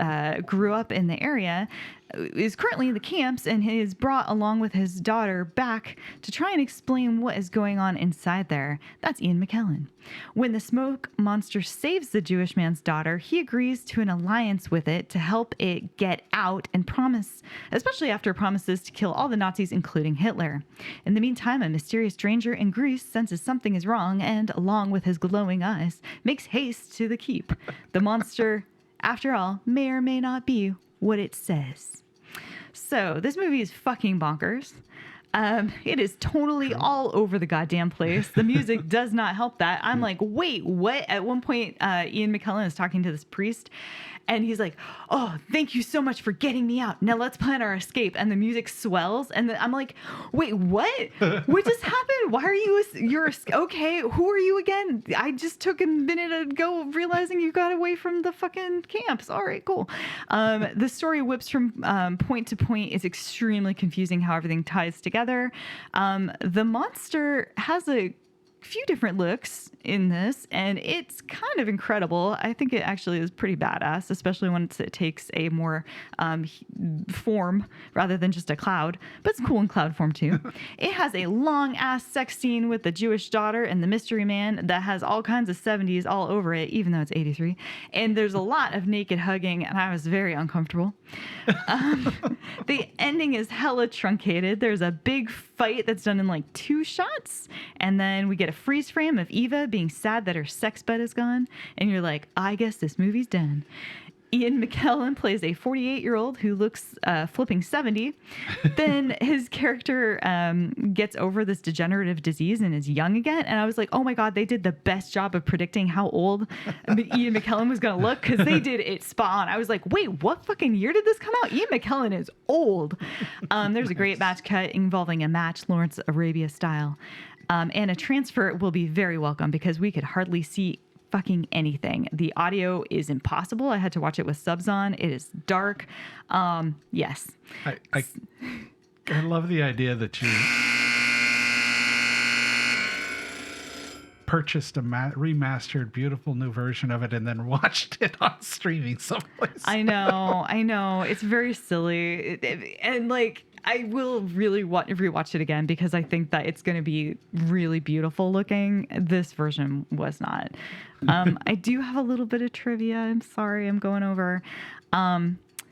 S1: grew up in the area is currently in the camps and he is brought along with his daughter back to try and explain what is going on inside there. That's Ian McKellen. When the smoke monster saves the Jewish man's daughter, he agrees to an alliance with it to help it get out and promise, especially after promises to kill all the Nazis, including Hitler. In the meantime, a mysterious stranger in Greece senses something is wrong and, along with his glowing eyes, makes haste to the keep. The monster, after all, may or may not be what it says. So this movie is fucking bonkers. It is totally all over the goddamn place. The music does not help that. I'm like, wait, what? At one point, Ian McKellen is talking to this priest, and he's like, oh, thank you so much for getting me out. Now let's plan our escape. And the music swells. And I'm like, wait, what? What just happened? Why are you're okay? Who are you again? I just took a minute ago realizing you got away from the fucking camps. All right, cool. The story whips from point to point. It's extremely confusing how everything ties together. together. The monster has a few different looks in this, and it's kind of incredible. I think it actually is pretty badass, especially when it takes a more form rather than just a cloud, but it's cool in cloud form too. It has a long ass sex scene with the Jewish daughter and the mystery man that has all kinds of 70s all over it, even though it's 83. And there's a lot of naked hugging, and I was very uncomfortable. The ending is hella truncated. There's a big fight that's done in like 2 shots, and then we get a freeze frame of Eva being sad that her sex bed is gone, and you're like, I guess this movie's done. Ian McKellen plays a 48-year-old who looks flipping 70. Then his character gets over this degenerative disease and is young again. And I was like, oh my God, they did the best job of predicting how old Ian McKellen was going to look, because they did it spot on. I was like, wait, what fucking year did this come out? Ian McKellen is old. There's a great match cut involving a match Lawrence Arabia style. And a transfer will be very welcome, because we could hardly see fucking anything. The audio is impossible. I had to watch it with subs on. It is dark. Yes.
S2: I love the idea that you purchased a remastered, beautiful new version of it and then watched it on streaming someplace.
S1: I know. It's very silly. And like, I will really rewatch it again, because I think that it's going to be really beautiful looking. This version was not. I do have a little bit of trivia. I'm sorry, I'm going over.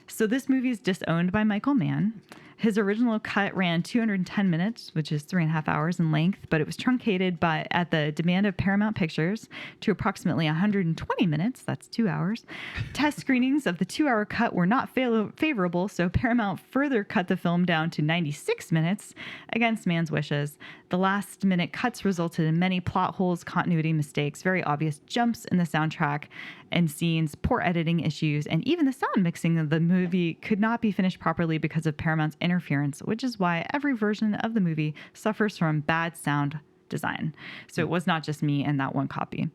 S1: So this movie is disowned by Michael Mann. His original cut ran 210 minutes, which is 3.5 hours in length, but it was truncated at the demand of Paramount Pictures to approximately 120 minutes. That's 2 hours. Test screenings of the 2-hour cut were not favorable, so Paramount further cut the film down to 96 minutes against Mann's wishes. The last-minute cuts resulted in many plot holes, continuity mistakes, very obvious jumps in the soundtrack and scenes, poor editing issues, and even the sound mixing of the movie could not be finished properly because of Paramount's interference, which is why every version of the movie suffers from bad sound design. So it was not just me and that one copy.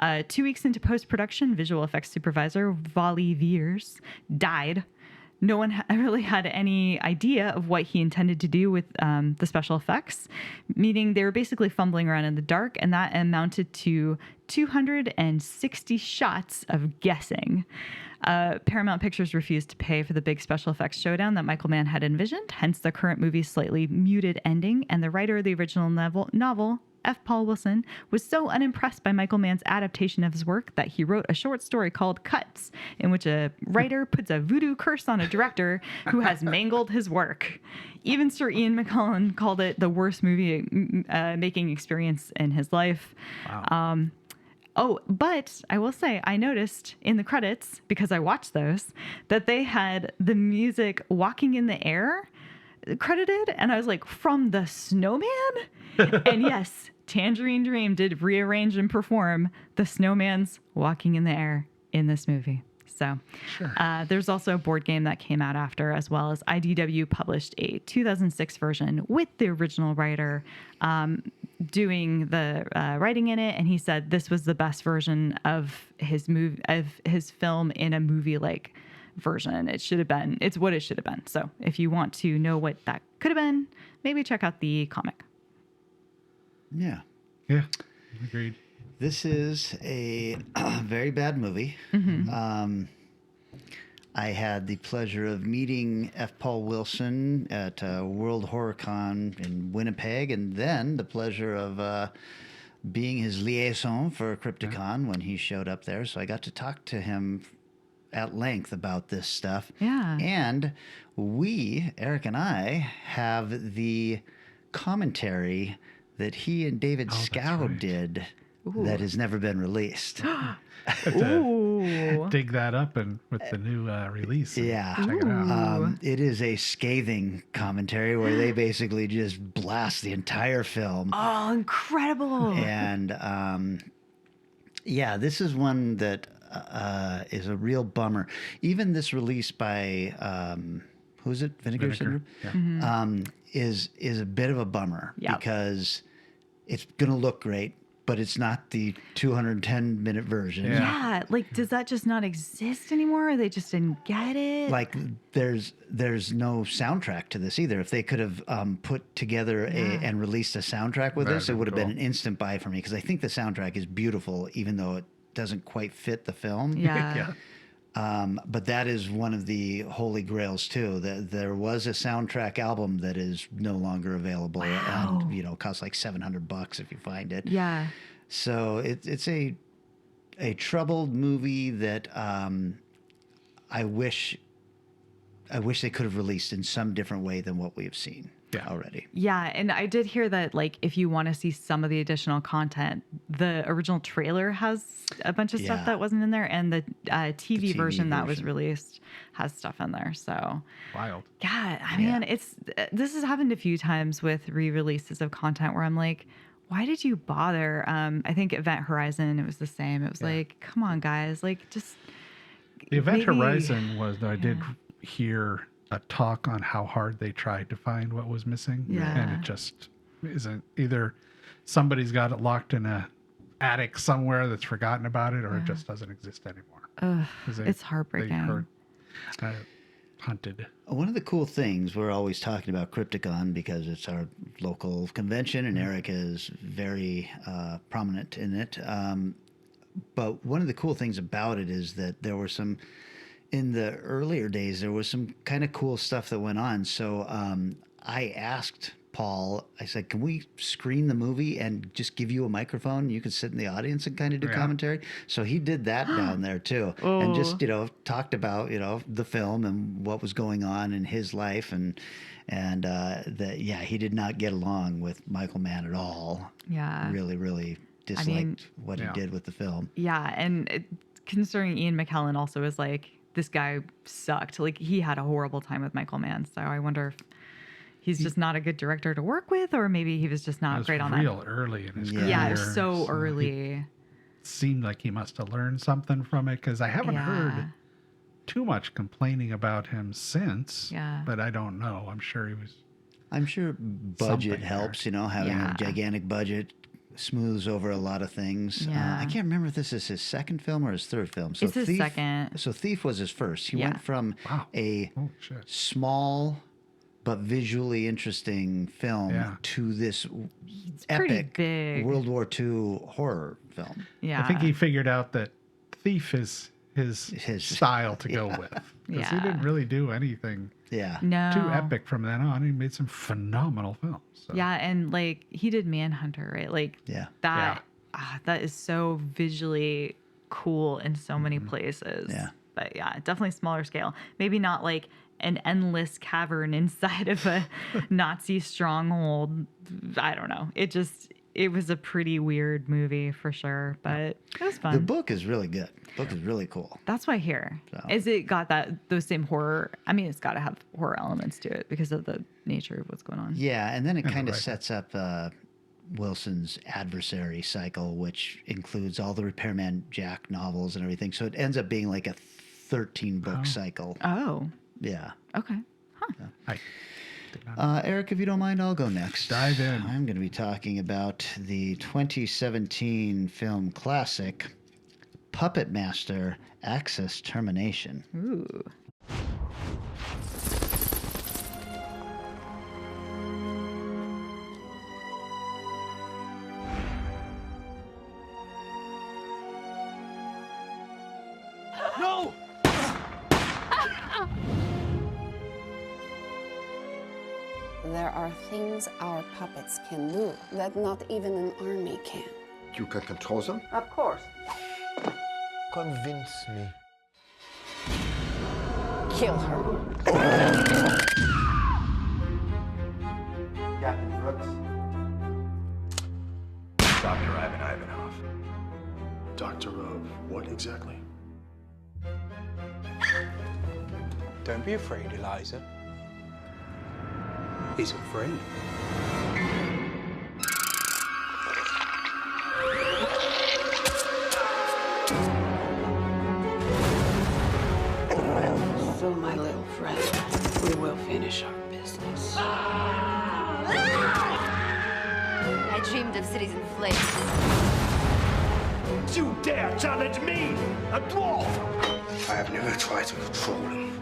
S1: 2 weeks into post-production, visual effects supervisor Wally Veers died. No one really had any idea of what he intended to do with the special effects, meaning they were basically fumbling around in the dark, and that amounted to 260 shots of guessing. Paramount Pictures refused to pay for the big special effects showdown that Michael Mann had envisioned, hence the current movie's slightly muted ending, and the writer of the original novel F. Paul Wilson, was so unimpressed by Michael Mann's adaptation of his work that he wrote a short story called Cuts, in which a writer puts a voodoo curse on a director who has mangled his work. Even Sir Ian McKellen called it the worst movie making experience in his life. Wow. But I will say, I noticed in the credits, because I watched those, that they had the music Walking in the Air credited, and I was like, from the Snowman? And yes, Tangerine Dream did rearrange and perform the Snowman's Walking in the Air in this movie. So sure. There's also a board game that came out after, as well as IDW published a 2006 version with the original writer doing the writing in it, and he said this was the best version of his film in a movie-like version. It's what it should have been. So if you want to know what that could have been, maybe check out the comic.
S6: Yeah,
S2: agreed.
S6: This is a very bad movie.
S1: Mm-hmm.
S6: I had the pleasure of meeting F. Paul Wilson at World Horror Con in Winnipeg, and then the pleasure of being his liaison for Crypticon when he showed up there. So I got to talk to him at length about this stuff.
S1: Yeah.
S6: And Eric and I, have the commentary that he and David Scow did. Ooh. That has never been released.
S1: Ooh.
S2: Dig that up and with the new release.
S6: Yeah.
S2: Check it out.
S6: It is a scathing commentary where they basically just blast the entire film.
S1: Oh, incredible.
S6: And this is one that is a real bummer. Even this release by, who's it? Vinegar Syndrome?
S2: Yeah.
S1: Mm-hmm.
S6: Is a bit of a bummer
S1: Yep.
S6: because it's going to look great, but it's not the 210-minute version.
S1: Yeah. Like, does that just not exist anymore? Or they just didn't get it?
S6: Like, there's no soundtrack to this either. If they could have put together and released a soundtrack with this, it would have been an instant buy for me, because I think the soundtrack is beautiful, even though it doesn't quite fit the film.
S1: Yeah.
S6: But that is one of the holy grails too. There was a soundtrack album that is no longer available, and costs like $700 if you find it.
S1: Yeah.
S6: So it's a troubled movie that I wish they could have released in some different way than what we have seen already.
S1: Yeah, and I did hear that, like, if you want to see some of the additional content, the original trailer has a bunch of stuff that wasn't in there, and the TV version that was released has stuff in there. So
S2: wild.
S1: Yeah, I mean, this has happened a few times with re-releases of content where I'm like, why did you bother? I think Event Horizon, it was the same. It was like, come on, guys, like, just
S2: the Event Horizon was. I did hear a talk on how hard they tried to find what was missing, and it just isn't. Either somebody's got it locked in a attic somewhere that's forgotten about it, or it just doesn't exist anymore.
S1: It's heartbreaking.
S2: Hunted.
S6: One of the cool things, we're always talking about Crypticon because it's our local convention, and Erica is very prominent in it. But one of the cool things about it is that there were some. In the earlier days, there was some kind of cool stuff that went on. So I asked Paul, I said, can we screen the movie and just give you a microphone? You could sit in the audience and kind of do commentary. So he did that down there too. And just, talked about, the film and what was going on in his life. And he did not get along with Michael Mann at all.
S1: Yeah.
S6: Really, really disliked what he did with the film.
S1: Yeah. And considering Ian McKellen also is like, this guy sucked. Like, he had a horrible time with Michael Mann. So I wonder if he's just not a good director to work with, or maybe he was just not great on that.
S2: Real early in his career.
S1: Yeah, it was so early.
S2: It seemed like he must have learned something from it, because I haven't heard too much complaining about him since.
S1: Yeah.
S2: But I don't know. I'm sure
S6: budget helps, having a gigantic budget smooths over a lot of things. I can't remember if this is his second film or his third film. So
S1: it's his second.
S6: So Thief was his first. He went from a small but visually interesting film to this epic World War II horror film.
S1: Yeah.
S2: I think he figured out that Thief is his style to go with. Because he didn't really do anything too epic from then on. He made some phenomenal films. So.
S1: Yeah, and like he did Manhunter, right? Like that is so visually cool in so many places. Yeah. But yeah, definitely smaller scale. Maybe not like an endless cavern inside of a Nazi stronghold. I don't know. It was a pretty weird movie for sure, but it was fun.
S6: The book is really good. The book is really cool.
S1: That's what I hear. Is it got those same horror? I mean, it's got to have horror elements to it because of the nature of what's going on.
S6: Yeah, and then it kind of sets up Wilson's adversary cycle, which includes all the Repairman Jack novels and everything. So it ends up being like a 13-book cycle.
S1: Oh.
S6: Yeah.
S1: Okay. Huh.
S6: Eric, if you don't mind, I'll go next.
S2: Dive in.
S6: I'm going to be talking about the 2017 film classic, Puppet Master: Access Termination.
S1: Ooh.
S9: No!
S14: There are things our puppets can do that not even an army can.
S3: You can control them?
S14: Of course.
S3: Convince me.
S14: Kill her.
S3: Captain Brooks.
S12: Dr. Ivan Ivanov. Doctor of what exactly?
S15: Don't be afraid, Eliza. He's afraid.
S14: So, my little friend, we will finish our business.
S7: I
S16: dreamed of cities in flames.
S9: You dare challenge me, a dwarf!
S3: I have never tried to control them,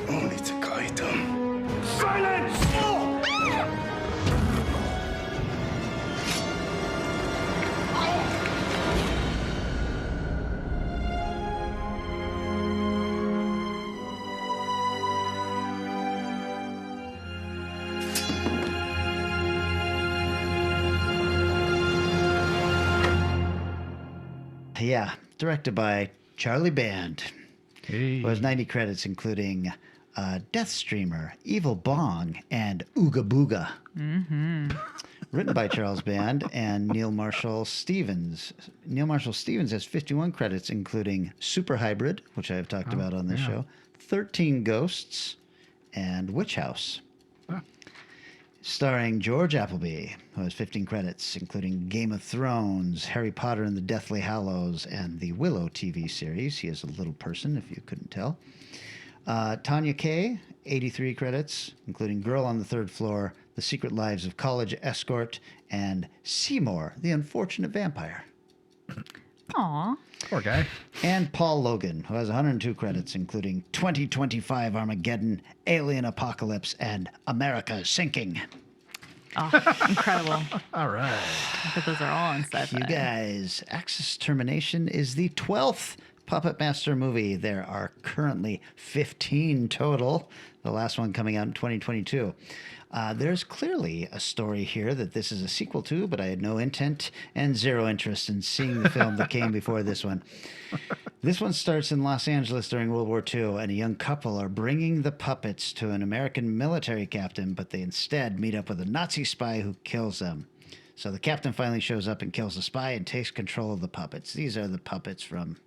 S3: only to guide them.
S9: Silence!
S6: Yeah, directed by Charlie Band.
S2: Hey.
S6: It was 90 credits, including Death Streamer, Evil Bong, and Ooga Booga.
S1: Mm-hmm.
S6: Written by Charles Band and Neil Marshall Stevens. Neil Marshall Stevens has 51 credits, including Super Hybrid, which I have talked about on this show, 13 Ghosts, and Witch House. Starring George Appleby, who has 15 credits, including Game of Thrones, Harry Potter and the Deathly Hallows, and the Willow TV series. He is a little person, if you couldn't tell. Tanya Kaye, 83 credits, including Girl on the Third Floor, The Secret Lives of College Escort, and Seymour, the Unfortunate Vampire.
S1: Aw.
S2: Poor guy.
S6: And Paul Logan, who has 102 credits, including 2025 Armageddon, Alien Apocalypse, and America is Sinking.
S1: Oh, incredible.
S2: All right.
S1: I bet those are all on sci-fi.
S6: You guys, Axis Termination is the 12th Puppet Master movie. There are currently 15 total, the last one coming out in 2022. There's clearly a story here that this is a sequel to, but I had no intent and zero interest in seeing the film that came before this one. This one starts in Los Angeles during World War II, and a young couple are bringing the puppets to an American military captain, but they instead meet up with a Nazi spy who kills them. So the captain finally shows up and kills the spy and takes control of the puppets. These are the puppets from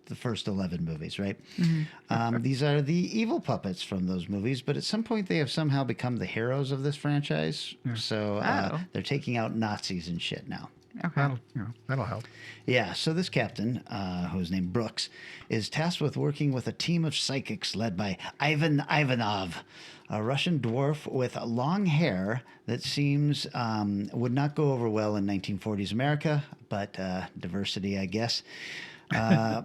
S6: the first 11 movies, right? Mm-hmm. These are the evil puppets from those movies, but at some point they have somehow become the heroes of this franchise. Yeah. So they're taking out Nazis and shit now.
S1: Okay.
S2: That'll help.
S6: Yeah, so this captain, who's named Brooks, is tasked with working with a team of psychics led by Ivan Ivanov, a Russian dwarf with long hair that seems would not go over well in 1940s America, but diversity, I guess.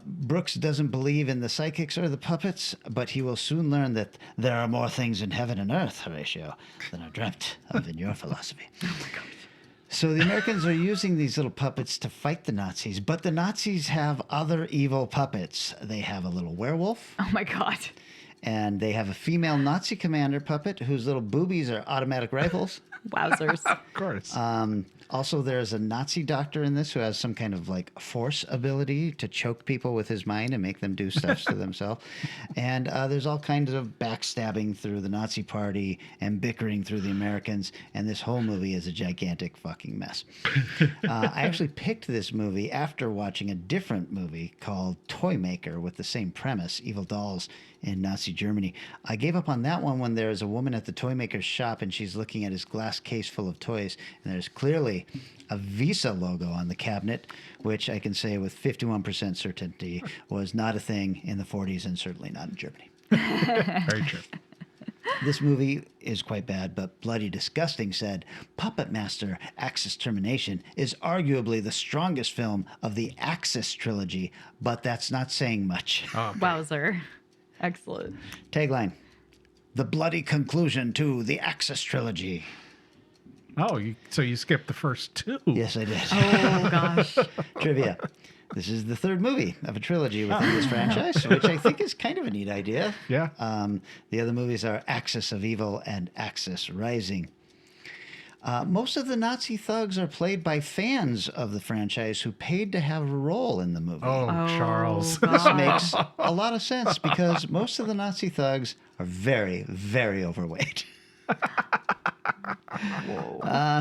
S6: Brooks doesn't believe in the psychics or the puppets, but he will soon learn that there are more things in heaven and earth, Horatio, than are dreamt of in your philosophy. Oh my God. So the Americans are using these little puppets to fight the Nazis, but the Nazis have other evil puppets. They have a little werewolf.
S1: Oh my God.
S6: And they have a female Nazi commander puppet whose little boobies are automatic rifles.
S1: Wowzers.
S2: Of course.
S6: Also, there's a Nazi doctor in this who has some kind of like force ability to choke people with his mind and make them do stuff to themselves. And there's all kinds of backstabbing through the Nazi party and bickering through the Americans. And this whole movie is a gigantic fucking mess. I actually picked this movie after watching a different movie called Toy Maker with the same premise, Evil Dolls in Nazi Germany. I gave up on that one when there's a woman at the toy maker's shop and she's looking at his glass case full of toys, and there's clearly a Visa logo on the cabinet, which I can say with 51% certainty was not a thing in the 40s and certainly not in Germany.
S2: Very true.
S6: This movie is quite bad, but Bloody Disgusting said, Puppet Master Axis Termination is arguably the strongest film of the Axis trilogy, but that's not saying much.
S2: Oh, okay.
S1: Wowzer. Excellent.
S6: Tagline, the bloody conclusion to the Axis trilogy.
S2: Oh, so you skipped the first two.
S6: Yes, I did.
S1: Oh, gosh.
S6: Trivia. This is the third movie of a trilogy within this franchise, which I think is kind of a neat idea.
S2: Yeah.
S6: The other movies are Axis of Evil and Axis Rising. Most of the Nazi thugs are played by fans of the franchise who paid to have a role in the movie.
S2: Oh, Charles.
S6: This makes a lot of sense because most of the Nazi thugs are very, very overweight.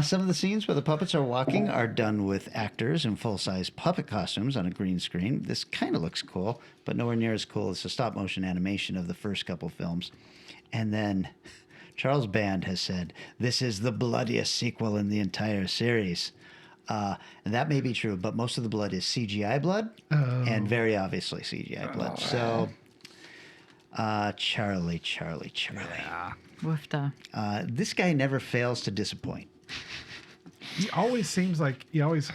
S6: Some of the scenes where the puppets are walking are done with actors in full-size puppet costumes on a green screen. This kind of looks cool, but nowhere near as cool as the stop-motion animation of the first couple films. And then Charles Band has said, this is the bloodiest sequel in the entire series. And that may be true, but most of the blood is CGI blood, and very obviously CGI blood. So, Charlie.
S2: Yeah.
S1: Woofda.
S6: This guy never fails to disappoint.
S2: He always seems like you always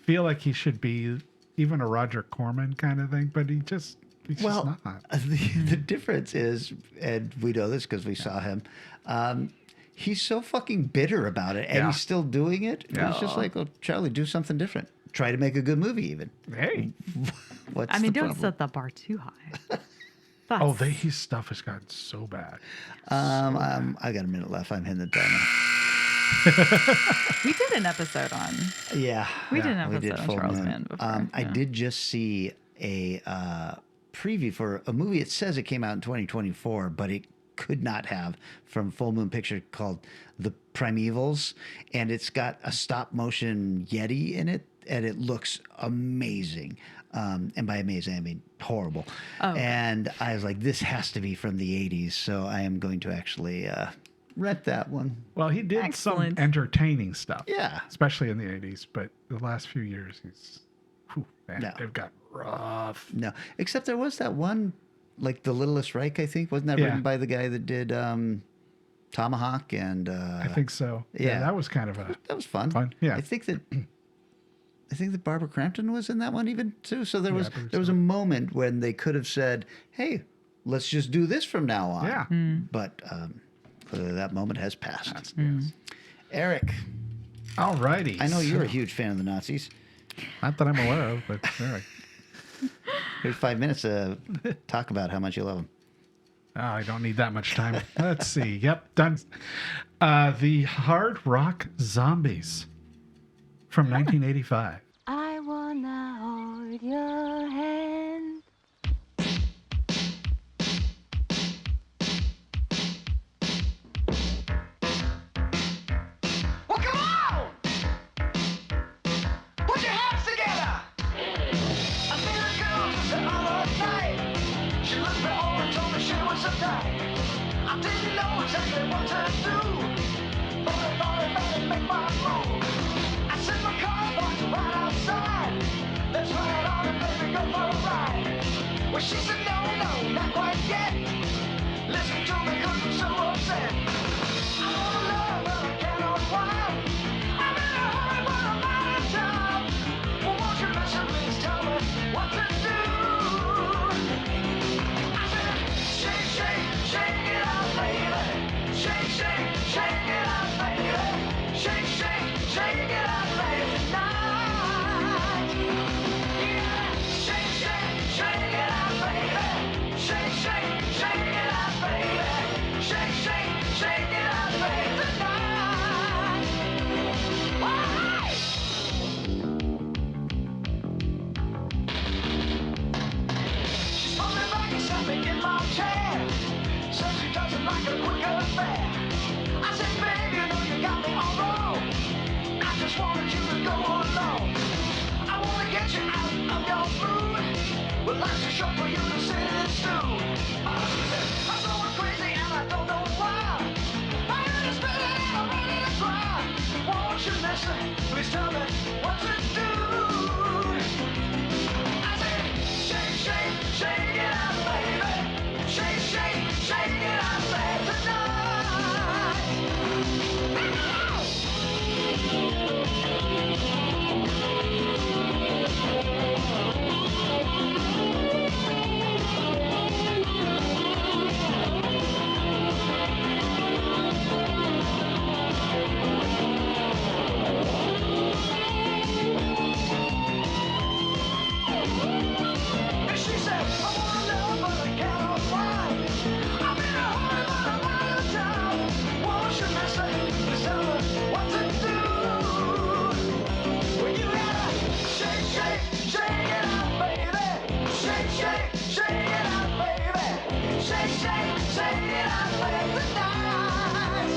S2: feel like he should be even a Roger Corman kind of thing, but he's just not.
S6: The difference is, and we know this because we saw him. He's so fucking bitter about it, and he's still doing it.
S2: Yeah.
S6: It's just like, oh, Charlie, do something different. Try to make a good movie, even.
S2: Hey,
S6: what's
S1: don't
S6: problem?
S1: set the bar too high.
S2: His stuff has gotten so bad.
S6: I got a minute left. I'm hitting the timer.
S1: We did an episode on.
S6: Yeah,
S1: we did an episode on
S6: Full
S1: Charles
S6: Moon.
S1: Mann before.
S6: I did just see a preview for a movie. It says it came out in 2024, but it could not have, from Full Moon Picture, called The Primevals, and it's got a stop motion Yeti in it, and it looks amazing. And by amazing, I mean horrible.
S1: Oh, okay.
S6: And I was like, this has to be from the 80s, so I am going to actually rent that one.
S2: Well, he did some entertaining stuff.
S6: Yeah.
S2: Especially in the 80s, but the last few years, they've got rough.
S6: No, except there was that one, like The Littlest Reich, I think. Wasn't that written by the guy that did Tomahawk? And
S2: I think so.
S6: Yeah,
S2: that was kind of
S6: that was fun.
S2: Yeah,
S6: I think that Barbara Crampton was in that one even too. So there was a moment when they could have said, "Hey, let's just do this from now on."
S2: Yeah.
S6: But clearly that moment has passed. Eric.
S2: All righty.
S6: I know you're a huge fan of the Nazis.
S2: Not that I'm aware of, but all right.
S6: Here's 5 minutes to talk about how much you love them.
S2: Oh, I don't need that much time. Let's see. Yep, done. The Hard Rock Zombies from 1985.
S7: I wanna hold your hand.
S9: Well, come on! Put your hands together! I met a girl just the other night. She looked me over and told me she was a type. I didn't know exactly what to do, but I thought I better make my move. I sent my car parked right outside. Let's ride on and baby go for a ride. Well, she said no, not quite yet. Listen to me 'cause I'm so upset. I wanna love, but I cannot why. I'm in a hurry, but I'm out of time. Well, won't you listen, please tell me what to do. I said, shake, shake, shake it out, baby. Shake, shake, shake it out, baby. Shake, shake, shake it out, baby, tonight. Yeah, shake, shake, shake it out, baby. Shake, shake, shake it out, baby. Shake, shake, shake it out, baby, tonight. Why? She's pulling back and sat me in my chair. Says she doesn't like a quick affair. I said, babe, you know you got me all wrong. I just wanted you to go along. I wanna get you out of your mood. Well, life's too short for you to sit and stew. I'm going crazy and I don't know why. My head is spinning and I'm ready to cry. Won't you listen? Please tell me what to do. I said, shake, shake, shake it out, baby. Shake, shake, shake it out, baby, tonight. And she said, I wanna love, but I cannot find. I'm in a hurry, but I'm out of time. Won't you listen? Please tell me what to do. Well, you gotta shake, shake, shake it out, baby. Shake, shake, shake it out, baby. Shake, shake, shake it out, baby, tonight.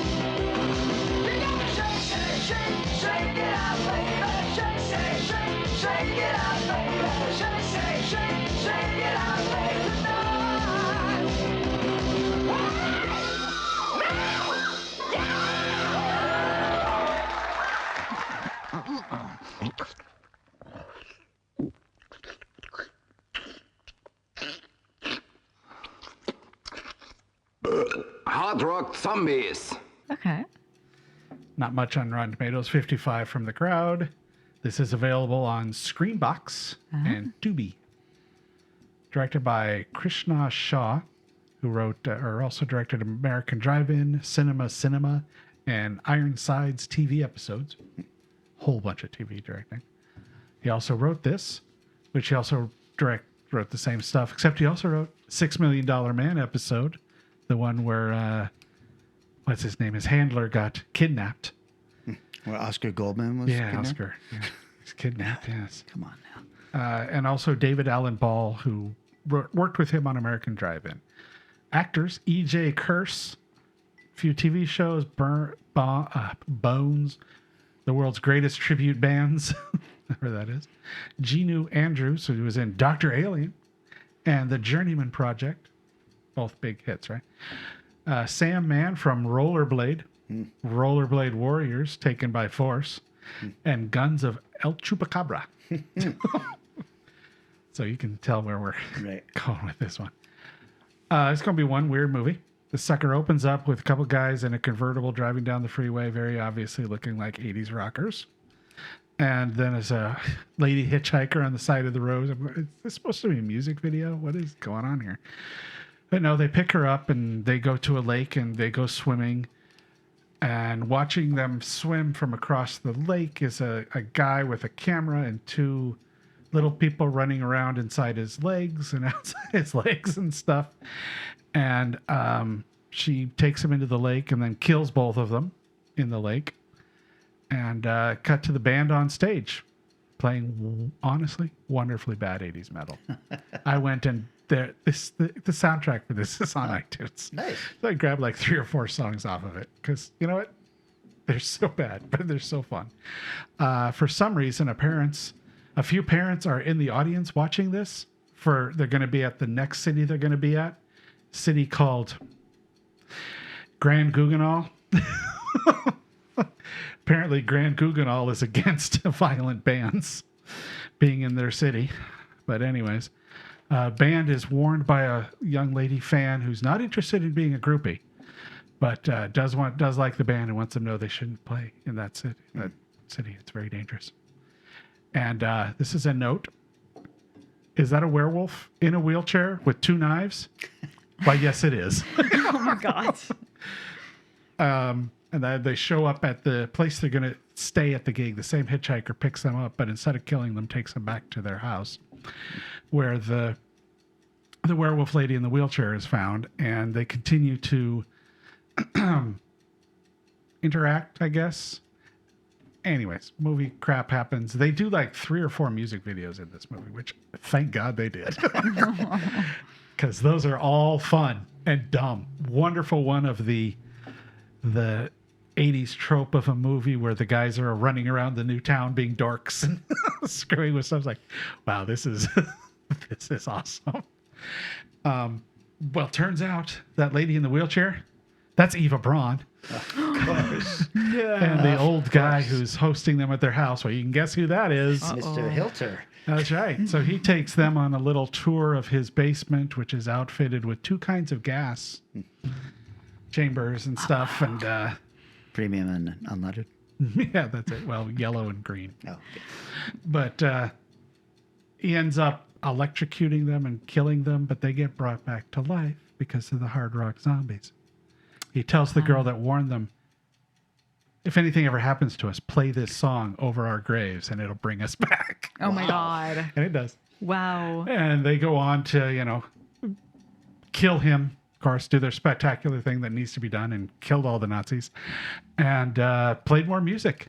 S9: You gotta shake, shake, shake, shake it out, baby. Shake, shake, shake, shake it out, baby. Shake, shake, shake, shake it out, baby, tonight.
S16: Hard Rock Zombies.
S1: Okay.
S2: Not much on Rotten Tomatoes, 55 from the crowd. This is available on Screenbox and Tubi. Directed by Krishna Shaw, who wrote or also directed American Drive-In, Cinema, and Ironsides TV episodes. Whole bunch of TV directing. He also wrote this, which he also wrote the same stuff, except he also wrote $6 Million Man episode, the one where what's his name? His handler got kidnapped.
S6: Where Oscar Goldman was kidnapped?
S2: Oscar. Yeah. He's kidnapped, yes.
S6: Come on now.
S2: And also David Allen Ball, who worked with him on American Drive-In. Actors, E.J. Curse, a few TV shows, Bones, the world's greatest tribute bands, whatever that is. Genu Andrews, who was in Dr. Alien and The Journeyman Project. Both big hits, right? Sam Mann from Rollerblade, Rollerblade Warriors, Taken by Force, and Guns of El Chupacabra. So you can tell where we're going with this one. It's going to be one weird movie. The sucker opens up with a couple guys in a convertible driving down the freeway, very obviously looking like 80s rockers. And then there's a lady hitchhiker on the side of the road. Is this supposed to be a music video? What is going on here? But no, they pick her up and they go to a lake and they go swimming. And watching them swim from across the lake is a guy with a camera and two little people running around inside his legs and outside his legs and stuff. And she takes him into the lake and then kills both of them in the lake. And cut to the band on stage playing, honestly, wonderfully bad 80s metal. I went and the soundtrack for this is on iTunes.
S6: Nice.
S2: So I grabbed like 3 or 4 songs off of it because, you know what? They're so bad, but they're so fun. For some reason, a few parents are in the audience watching this. They're going to be at the next city they're going to be at. City called Grand Guignol. Apparently, Grand Guignol is against violent bands being in their city. But anyways, band is warned by a young lady fan who's not interested in being a groupie, but does like the band and wants them to know they shouldn't play in that city. It's very dangerous. And this is a note. Is that a werewolf in a wheelchair with 2 knives? Why, yes, it is.
S1: Oh my God.
S2: And they show up at the place they're going to stay at the gig. The same hitchhiker picks them up, but instead of killing them, takes them back to their house, where the werewolf lady in the wheelchair is found, and they continue to interact, I guess. Anyways, movie crap happens. They do like 3 or 4 music videos in this movie, which thank God they did. Because those are all fun and dumb. Wonderful one of the 80s trope of a movie where the guys are running around the new town being dorks and screwing with stuff. It's like, wow, this is awesome. Well, turns out that lady in the wheelchair, that's Eva Braun.
S6: Of course.
S2: And the old guy who's hosting them at their house. Well, you can guess who that is.
S6: Mr. Hilter.
S2: That's right. So he takes them on a little tour of his basement, which is outfitted with 2 kinds of gas chambers and stuff. And
S6: premium and unleaded.
S2: Yeah, that's it. Well, yellow and green.
S6: Oh, okay.
S2: But he ends up electrocuting them and killing them, but they get brought back to life because of the hard rock zombies. He tells the girl that warned them, if anything ever happens to us, play this song over our graves and it'll bring us back.
S1: Oh my God.
S2: And it does.
S1: Wow.
S2: And they go on to, kill him, of course, do their spectacular thing that needs to be done and killed all the Nazis and played more music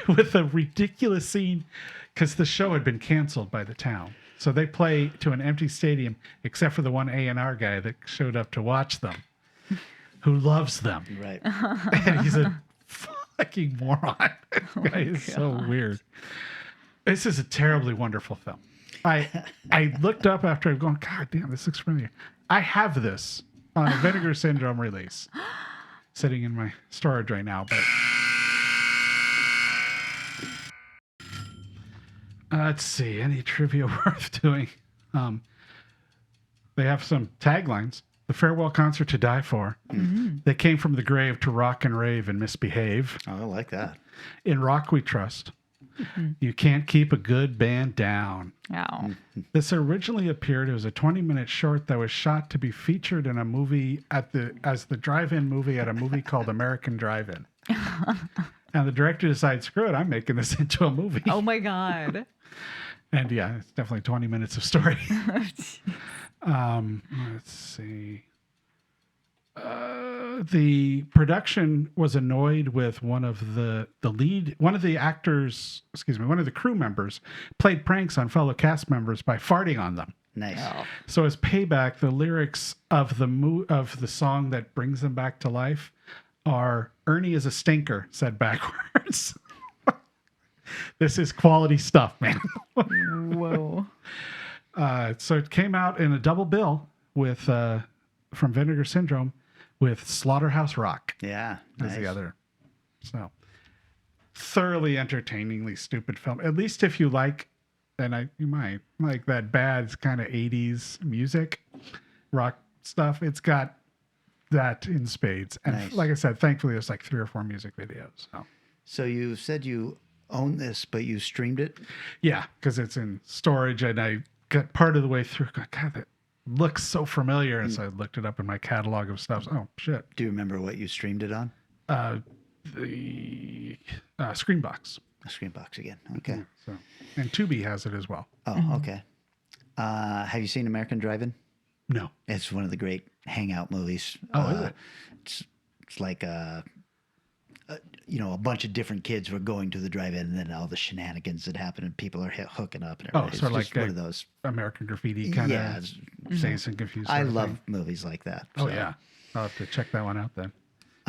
S2: with a ridiculous scene because the show had been canceled by the town. So they play to an empty stadium except for the one A&R guy that showed up to watch them, who loves them.
S6: Right.
S2: And he's a fucking moron. This guy is so weird. This is a terribly wonderful film. I looked up after I've gone, God damn, this looks familiar. I have this on a Vinegar Syndrome release sitting in my storage right now. But let's see, any trivia worth doing? They have some taglines. the farewell concert to Die For. They came from the grave to rock and rave and misbehave.
S6: Oh, I like that.
S2: In Rock We Trust. You can't keep a good band down.
S1: Oh.
S2: This originally appeared as a 20-minute short that was shot to be featured in a movie as the drive-in movie at a movie called American Drive-In. And the director decided, screw it, I'm making this into a movie.
S1: Oh my God.
S2: And yeah, it's definitely 20 minutes of story. Let's see. The production was annoyed with one of the crew members played pranks on fellow cast members by farting on them.
S6: Nice. Oh.
S2: So as payback, the lyrics of the song that brings them back to life are "Ernie is a stinker," said backwards. This is quality stuff, man.
S1: Whoa.
S2: So it came out in a double bill with from Vinegar Syndrome with Slaughterhouse Rock.
S6: Yeah,
S2: as the other. So thoroughly entertainingly stupid film. At least if you like, and you might like that bad kind of 80s music, rock stuff. It's got that in spades. And like I said, thankfully there's like 3 or 4 music videos.
S6: So you said you own this, but you streamed it?
S2: Yeah, because it's in storage, and I got part of the way through. God, that looks so familiar. And so I looked it up in my catalog of stuff. Oh, shit.
S6: Do you remember what you streamed it on?
S2: The Screenbox.
S6: Screenbox again. Okay.
S2: So, and Tubi has it as well.
S6: Oh, okay. Have you seen American Drive-In?
S2: No.
S6: It's one of the great hangout movies.
S2: Oh, is it?
S6: It's like a bunch of different kids were going to the drive-in, and then all the shenanigans that happen, and people are hooking up. And
S2: Oh, sort of like
S6: one of those
S2: American Graffiti kind of Saints and Confused.
S6: I love movies like that.
S2: Oh, yeah. I'll have to check that one out then.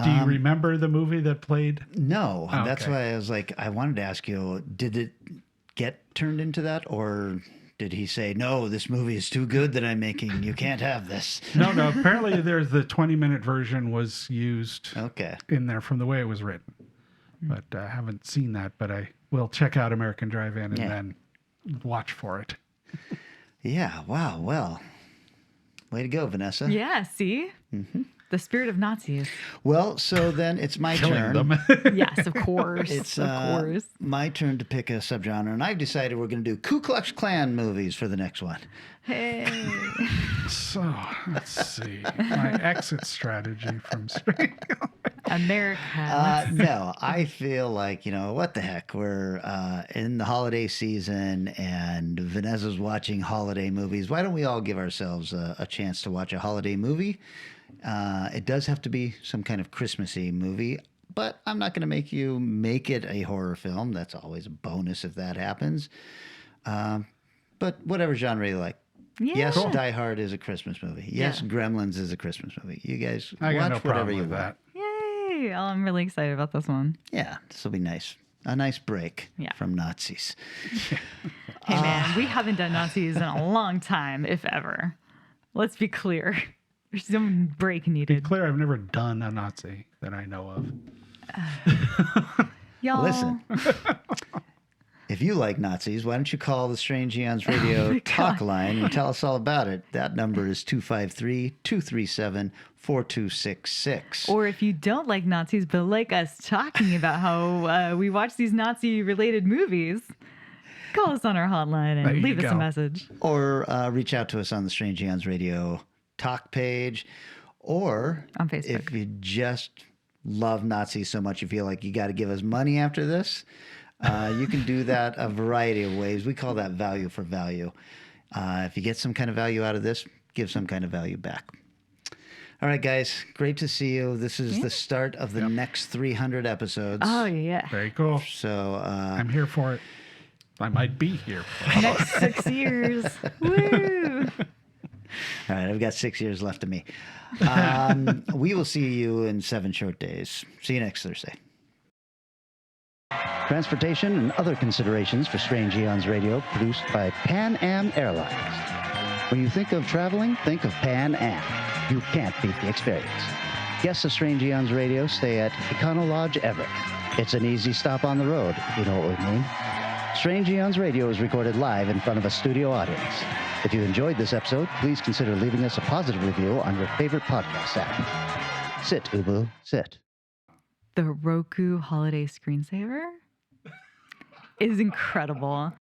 S2: Do you remember the movie that played?
S6: No.
S2: Oh,
S6: that's
S2: okay.
S6: why I was like, I wanted to ask you, did it get turned into that, or did he say, no, this movie is too good that I'm making, you can't have this?
S2: No. Apparently there's the 20-minute version was used in there from the way it was written. But I haven't seen that, but I will check out American Drive-In and then watch for it.
S6: Yeah. Wow. Well, way to go, Vanessa.
S1: Yeah. See? Mm-hmm. The spirit of Nazis.
S6: Well, so then it's my
S2: Killing
S6: turn.
S2: them.
S1: Yes, of course.
S6: It's
S1: of course.
S6: my turn to pick a subgenre, and I've decided we're going to do Ku Klux Klan movies for the next one.
S1: Hey.
S2: So let's see. My exit strategy from Spring.
S1: America.
S6: No, I feel like, what the heck? We're in the holiday season, and Vanessa's watching holiday movies. Why don't we all give ourselves a chance to watch a holiday movie? It does have to be some kind of Christmassy movie, but I'm not going to make you make it a horror film. That's always a bonus if that happens. But whatever genre you like.
S1: Yeah.
S6: Yes, Die Hard is a Christmas movie. Yes, Gremlins is a Christmas movie. You guys
S2: I got
S6: watch
S2: no
S6: whatever
S2: problem
S6: you
S2: with
S6: want.
S2: that.
S1: Yay. Oh, I'm really excited about this one.
S6: Yeah, this will be nice. A nice break from Nazis.
S1: Hey, man, we haven't done Nazis in a long time, if ever. Let's be clear. There's some break needed.
S2: Be clear, I've never done a Nazi that I know of.
S1: Y'all.
S6: Listen, if you like Nazis, why don't you call the Strange Eons Radio talk line and tell us all about it? That number is 253-237-4266.
S1: Or if you don't like Nazis, but like us talking about how we watch these Nazi-related movies, call us on our hotline and leave us a message.
S6: Or reach out to us on the Strange Eons Radio talk page, or
S1: on Facebook.
S6: If you just love Nazis so much you feel like you got to give us money after this, you can do that a variety of ways. We call that value for value. If you get some kind of value out of this, give some kind of value back. All right, guys, great to see you. This is the start of the next 300 episodes.
S1: Oh, yeah.
S2: Very cool.
S6: So
S2: I'm here for it. I might be here for it.
S1: Next 6 years. Woo!
S6: All right, I've got 6 years left of me. We will see you in 7 short days. See you next Thursday. Transportation and other considerations for Strange Eons Radio, produced by Pan Am Airlines. When you think of traveling, think of Pan Am. You can't beat the experience. Guests of Strange Eons Radio stay at Econo Lodge Everett. It's an easy stop on the road, you know what we mean. Strange Eons Radio is recorded live in front of a studio audience. If you enjoyed this episode, please consider leaving us a positive review on your favorite podcast app. Sit, Ubu, sit.
S1: The Roku holiday screensaver is incredible.